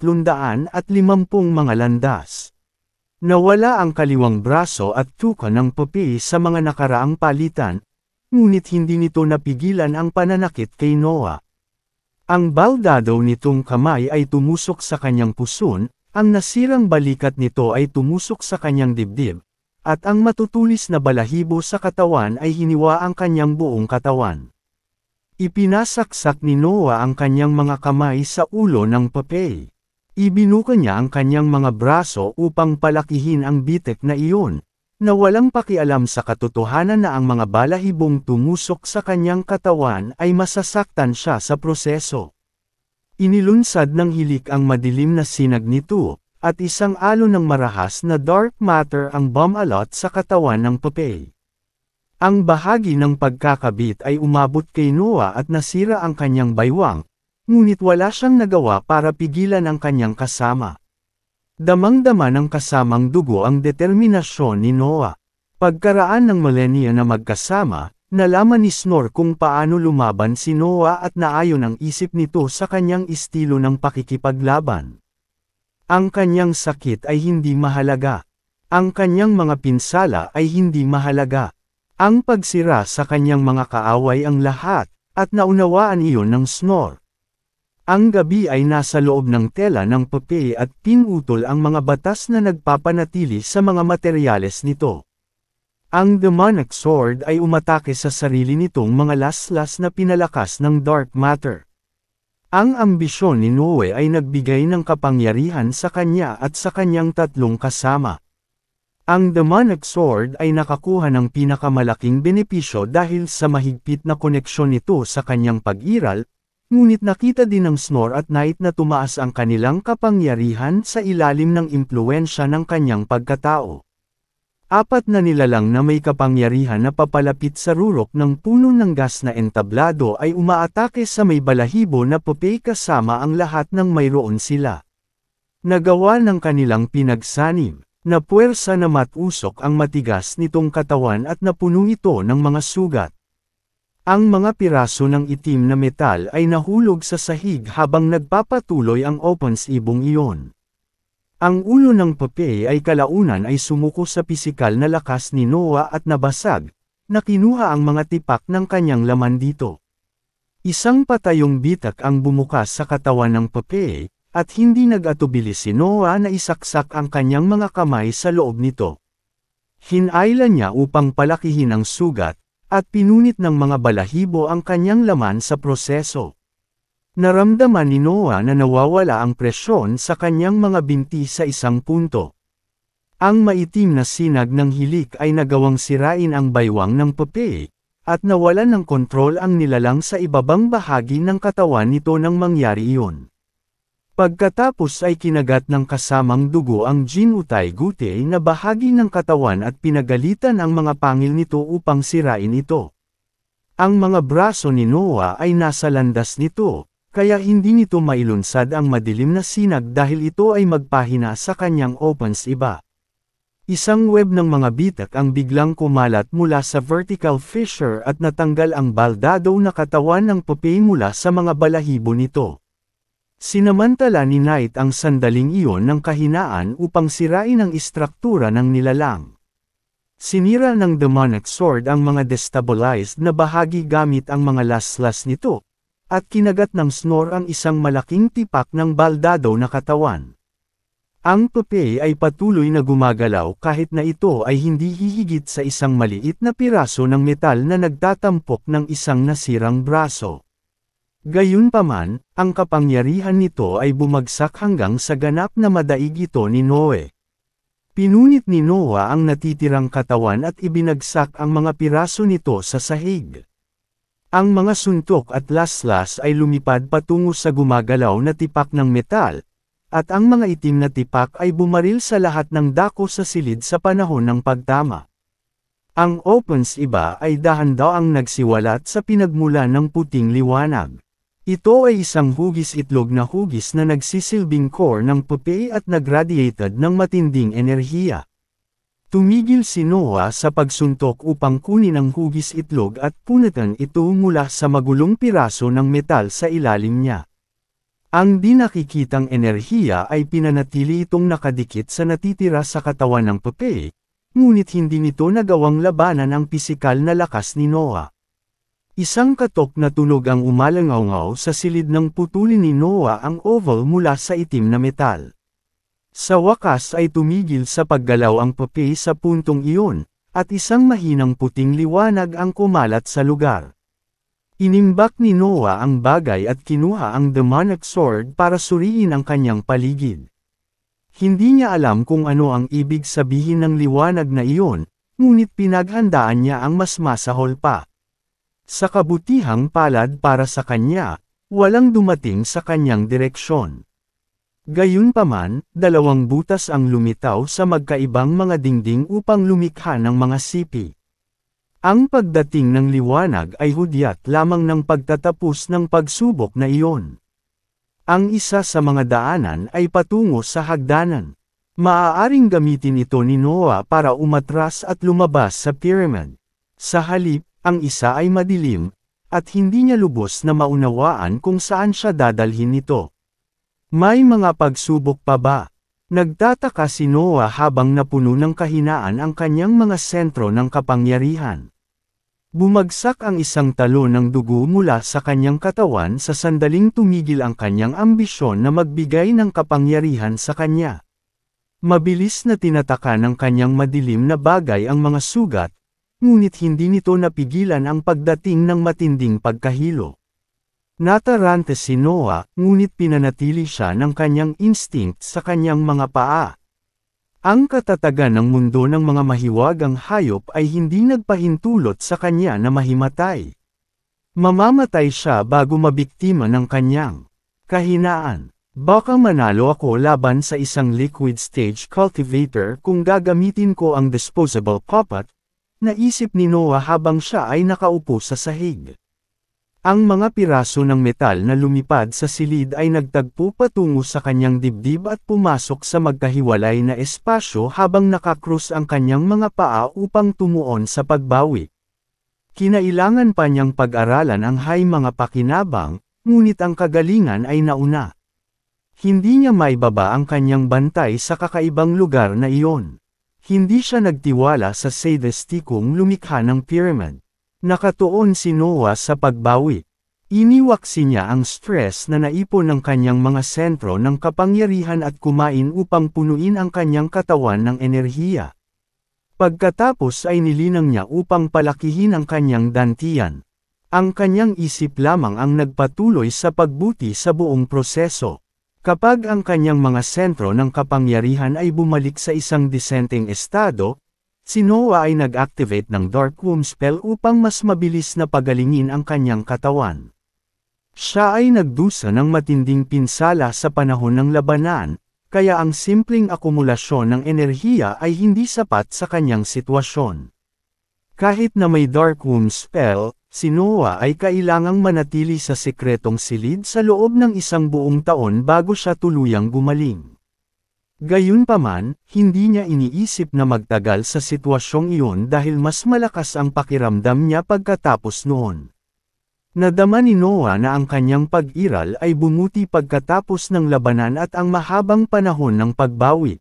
mga landas. Nawala ang kaliwang braso at tuka ng Popeye sa mga nakaraang palitan, ngunit hindi nito napigilan ang pananakit kay Noah. Ang baldado nitong kamay ay tumusok sa kanyang puson, ang nasirang balikat nito ay tumusok sa kanyang dibdib, at ang matutulis na balahibo sa katawan ay hiniwa ang kanyang buong katawan. Ipinasaksak ni Noah ang kanyang mga kamay sa ulo ng Popeye. Ibinuka niya ang kanyang mga braso upang palakihin ang bitek na iyon, na walang pakialam sa katotohanan na ang mga balahibong tumusok sa kanyang katawan ay masasaktan siya sa proseso. Inilunsad ng hilik ang madilim na sinag nito, at isang alon ng marahas na dark matter ang bumalot sa katawan ng Popeye. Ang bahagi ng pagkakabit ay umabot kay Noah at nasira ang kanyang baywang, ngunit wala siyang nagawa para pigilan ang kanyang kasama. Damang-dama ng kasamang dugo ang determinasyon ni Noah. Pagkaraan ng milenya na magkasama, nalaman ni Snor kung paano lumaban si Noah at naayon ang isip nito sa kanyang estilo ng pakikipaglaban. Ang kanyang sakit ay hindi mahalaga. Ang kanyang mga pinsala ay hindi mahalaga. Ang pagsira sa kanyang mga kaaway ang lahat, at naunawaan iyon ng Snor. Ang gabi ay nasa loob ng tela ng Popeye at pinutol ang mga batas na nagpapanatili sa mga materyales nito. Ang demonic sword ay umatake sa sarili nitong mga laslas na pinalakas ng dark matter. Ang ambisyon ni Noe ay nagbigay ng kapangyarihan sa kanya at sa kanyang tatlong kasama. Ang demonic sword ay nakakuha ng pinakamalaking benepisyo dahil sa mahigpit na koneksyon nito sa kanyang pag-iral, ngunit nakita din ng Snor at Knight na tumaas ang kanilang kapangyarihan sa ilalim ng impluwensya ng kanyang pagkatao. Apat na nilalang na may kapangyarihan na papalapit sa rurok ng puno ng gas na entablado ay umaatake sa may balahibo na Popeye kasama ang lahat ng mayroon sila. Nagawa ng kanilang pinagsanib, na puwersa na matusok ang matigas nitong katawan at napuno ito ng mga sugat. Ang mga piraso ng itim na metal ay nahulog sa sahig habang nagpapatuloy ang opens ibong iyon. Ang ulo ng Popeye ay kalaunan ay sumuko sa pisikal na lakas ni Noah at nabasag, na kinuha ang mga tipak ng kanyang laman dito. Isang patayong bitak ang bumukas sa katawan ng Popeye, at hindi nag-atubili si Noah na isaksak ang kanyang mga kamay sa loob nito. Hinailan niya upang palakihin ang sugat, at pinunit ng mga balahibo ang kanyang laman sa proseso. Naramdaman ni Noah na nawawala ang presyon sa kanyang mga binti sa isang punto. Ang maitim na sinag ng hilik ay nagawang sirain ang baywang ng Popeye, at nawalan ng kontrol ang nilalang sa ibabang bahagi ng katawan nito nang mangyari iyon. Pagkatapos ay kinagat ng kasamang dugo ang Jinutay-Gutay na bahagi ng katawan at pinagalitan ang mga pangil nito upang sirain ito. Ang mga braso ni Noah ay nasa landas nito, kaya hindi nito mailunsad ang madilim na sinag dahil ito ay magpahina sa kanyang opens iba. Isang web ng mga bitak ang biglang kumalat mula sa vertical fissure at natanggal ang baldado na katawan ng Popeye mula sa mga balahibo nito. Sinamantala ni Knight ang sandaling iyon ng kahinaan upang sirain ang istruktura ng nilalang. Sinira ng demonic sword ang mga destabilized na bahagi gamit ang mga laslas nito, at kinagat ng Snor ang isang malaking tipak ng baldado na katawan. Ang Popeye ay patuloy na gumagalaw kahit na ito ay hindi hihigit sa isang maliit na piraso ng metal na nagtatampok ng isang nasirang braso. Gayunpaman, ang kapangyarihan nito ay bumagsak hanggang sa ganap na madaig ito ni Noe. Pinunit ni Noah ang natitirang katawan at ibinagsak ang mga piraso nito sa sahig. Ang mga suntok at laslas ay lumipad patungo sa gumagalaw na tipak ng metal, at ang mga itim na tipak ay bumaril sa lahat ng dako sa silid sa panahon ng pagtama. Ang opens iba ay dahan-daang nagsiwalat sa pinagmulan ng puting liwanag. Ito ay isang hugis itlog na hugis na nagsisilbing core ng puppy at nagradiated ng matinding enerhiya. Tumigil si Noah sa pagsuntok upang kunin ang hugis itlog at punitan ito mula sa magulong piraso ng metal sa ilalim niya. Ang di nakikitang enerhiya ay pinanatili itong nakadikit sa natitira sa katawan ng puppy, ngunit hindi nito nagawang labanan ang pisikal na lakas ni Noah. Isang katok na tunog ang umalangaw sa silid ng putulin ni Noah ang oval mula sa itim na metal. Sa wakas ay tumigil sa paggalaw ang puppy sa puntong iyon, at isang mahinang puting liwanag ang kumalat sa lugar. Inimbak ni Noah ang bagay at kinuha ang demonic sword para suriin ang kanyang paligid. Hindi niya alam kung ano ang ibig sabihin ng liwanag na iyon, ngunit pinaghandaan niya ang mas masahol pa. Sa kabutihang palad para sa kanya, walang dumating sa kanyang direksyon. Gayunpaman, dalawang butas ang lumitaw sa magkaibang mga dingding upang lumikha ng mga sipi. Ang pagdating ng liwanag ay hudyat lamang ng pagtatapos ng pagsubok na iyon. Ang isa sa mga daanan ay patungo sa hagdanan. Maaaring gamitin ito ni Noah para umatras at lumabas sa pyramid. Sa halip, ang isa ay madilim, at hindi niya lubos na maunawaan kung saan siya dadalhin nito. May mga pagsubok pa ba? Nagtataka si Noah habang napuno ng kahinaan ang kanyang mga sentro ng kapangyarihan. Bumagsak ang isang talon ng dugo mula sa kanyang katawan sa sandaling tumigil ang kanyang ambisyon na magbigay ng kapangyarihan sa kanya. Mabilis na tinataka ng kanyang madilim na bagay ang mga sugat, ngunit hindi nito napigilan ang pagdating ng matinding pagkahilo. Natarante si Noah, ngunit pinanatili siya ng kanyang instinct sa kanyang mga paa. Ang katatagan ng mundo ng mga mahiwagang hayop ay hindi nagpahintulot sa kanya na mahimatay. Mamamatay siya bago mabiktima ng kanyang kahinaan. Baka manalo ako laban sa isang liquid stage cultivator kung gagamitin ko ang disposable puppet, naisip ni Noah habang siya ay nakaupo sa sahig. Ang mga piraso ng metal na lumipad sa silid ay nagtagpo patungo sa kanyang dibdib at pumasok sa magkahiwalay na espasyo habang nakakrus ang kanyang mga paa upang tumuon sa pagbawi. Kinailangan pa niyang pag-aralan ang mga pakinabang, ngunit ang kagalingan ay nauna. Hindi niya maibaba ang kanyang bantay sa kakaibang lugar na iyon. Hindi siya nagtiwala sa sadistikong lumikha ng pyramid. Nakatuon si Noah sa pagbawi. Iniwaksi niya ang stress na naipon ng kanyang mga sentro ng kapangyarihan at kumain upang punuin ang kanyang katawan ng enerhiya. Pagkatapos ay nilinang niya upang palakihin ang kanyang dantian. Ang kanyang isip lamang ang nagpatuloy sa pagbuti sa buong proseso. Kapag ang kanyang mga sentro ng kapangyarihan ay bumalik sa isang disenteng estado, si Noah ay nag-activate ng Dark Womb spell upang mas mabilis na pagalingin ang kanyang katawan. Siya ay nagdusa ng matinding pinsala sa panahon ng labanan, kaya ang simpleng akumulasyon ng enerhiya ay hindi sapat sa kanyang sitwasyon. Kahit na may Dark Womb spell, si Noah ay kailangang manatili sa sekretong silid sa loob ng isang buong taon bago siya tuluyang gumaling. Gayunpaman, hindi niya iniisip na magtagal sa sitwasyong iyon dahil mas malakas ang pakiramdam niya pagkatapos noon. Nadama ni Noah na ang kanyang pag-iral ay bumuti pagkatapos ng labanan at ang mahabang panahon ng pagbawi.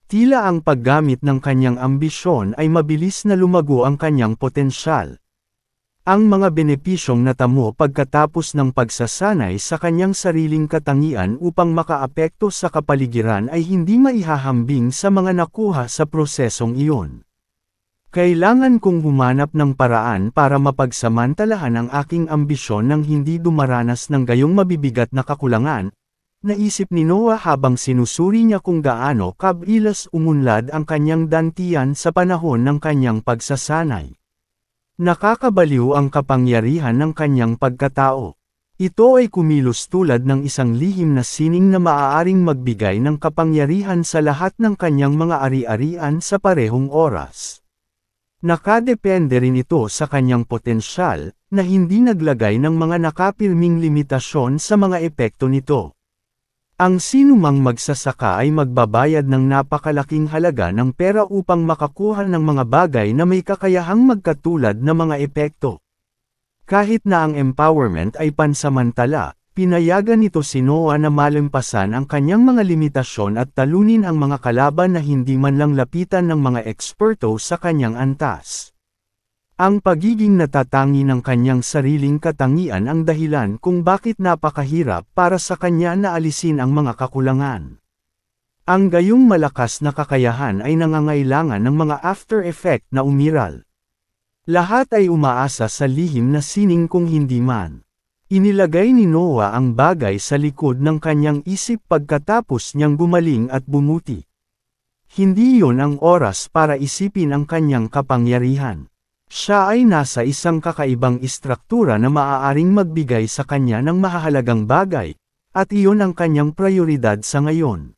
Tila ang paggamit ng kanyang ambisyon ay mabilis na lumago ang kanyang potensyal. Ang mga benepisyong natamo pagkatapos ng pagsasanay sa kanyang sariling katangian upang makaapekto sa kapaligiran ay hindi maihahambing sa mga nakuha sa prosesong iyon. Kailangan kong humanap ng paraan para mapagsamantalahan ang aking ambisyon nang hindi dumaranas ng gayong mabibigat na kakulangan, naisip ni Noah habang sinusuri niya kung gaano kabilis umunlad ang kanyang dantian sa panahon ng kanyang pagsasanay. Nakakabaliw ang kapangyarihan ng kanyang pagkatao. Ito ay kumilos tulad ng isang lihim na sining na maaaring magbigay ng kapangyarihan sa lahat ng kanyang mga ari-arian sa parehong oras. Nakadepende rin ito sa kanyang potensyal, na hindi naglagay ng mga nakapirming limitasyon sa mga epekto nito. Ang sinumang magsasaka ay magbabayad ng napakalaking halaga ng pera upang makakuha ng mga bagay na may kakayahang magkatulad na mga epekto. Kahit na ang empowerment ay pansamantala, pinayagan nito si Noah na malampasan ang kanyang mga limitasyon at talunin ang mga kalaban na hindi man lang lapitan ng mga eksperto sa kanyang antas. Ang pagiging natatangi ng kanyang sariling katangian ang dahilan kung bakit napakahirap para sa kanya na alisin ang mga kakulangan. Ang gayong malakas na kakayahan ay nangangailangan ng mga after effect na umiral. Lahat ay umaasa sa lihim na sining kung hindi man. Inilagay ni Noah ang bagay sa likod ng kanyang isip pagkatapos niyang gumaling at bumuti. Hindi iyon ang oras para isipin ang kanyang kapangyarihan. Siya ay nasa isang kakaibang istruktura na maaaring magbigay sa kanya ng mahahalagang bagay, at iyon ang kanyang prioridad sa ngayon.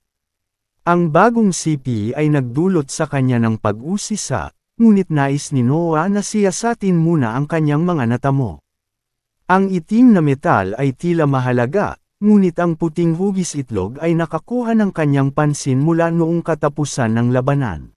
Ang bagong CP ay nagdulot sa kanya ng pag-usisa, ngunit nais ni Noah na siyasatin muna ang kanyang mga natamo. Ang itim na metal ay tila mahalaga, ngunit ang puting hugis itlog ay nakakuha ng kanyang pansin mula noong katapusan ng labanan.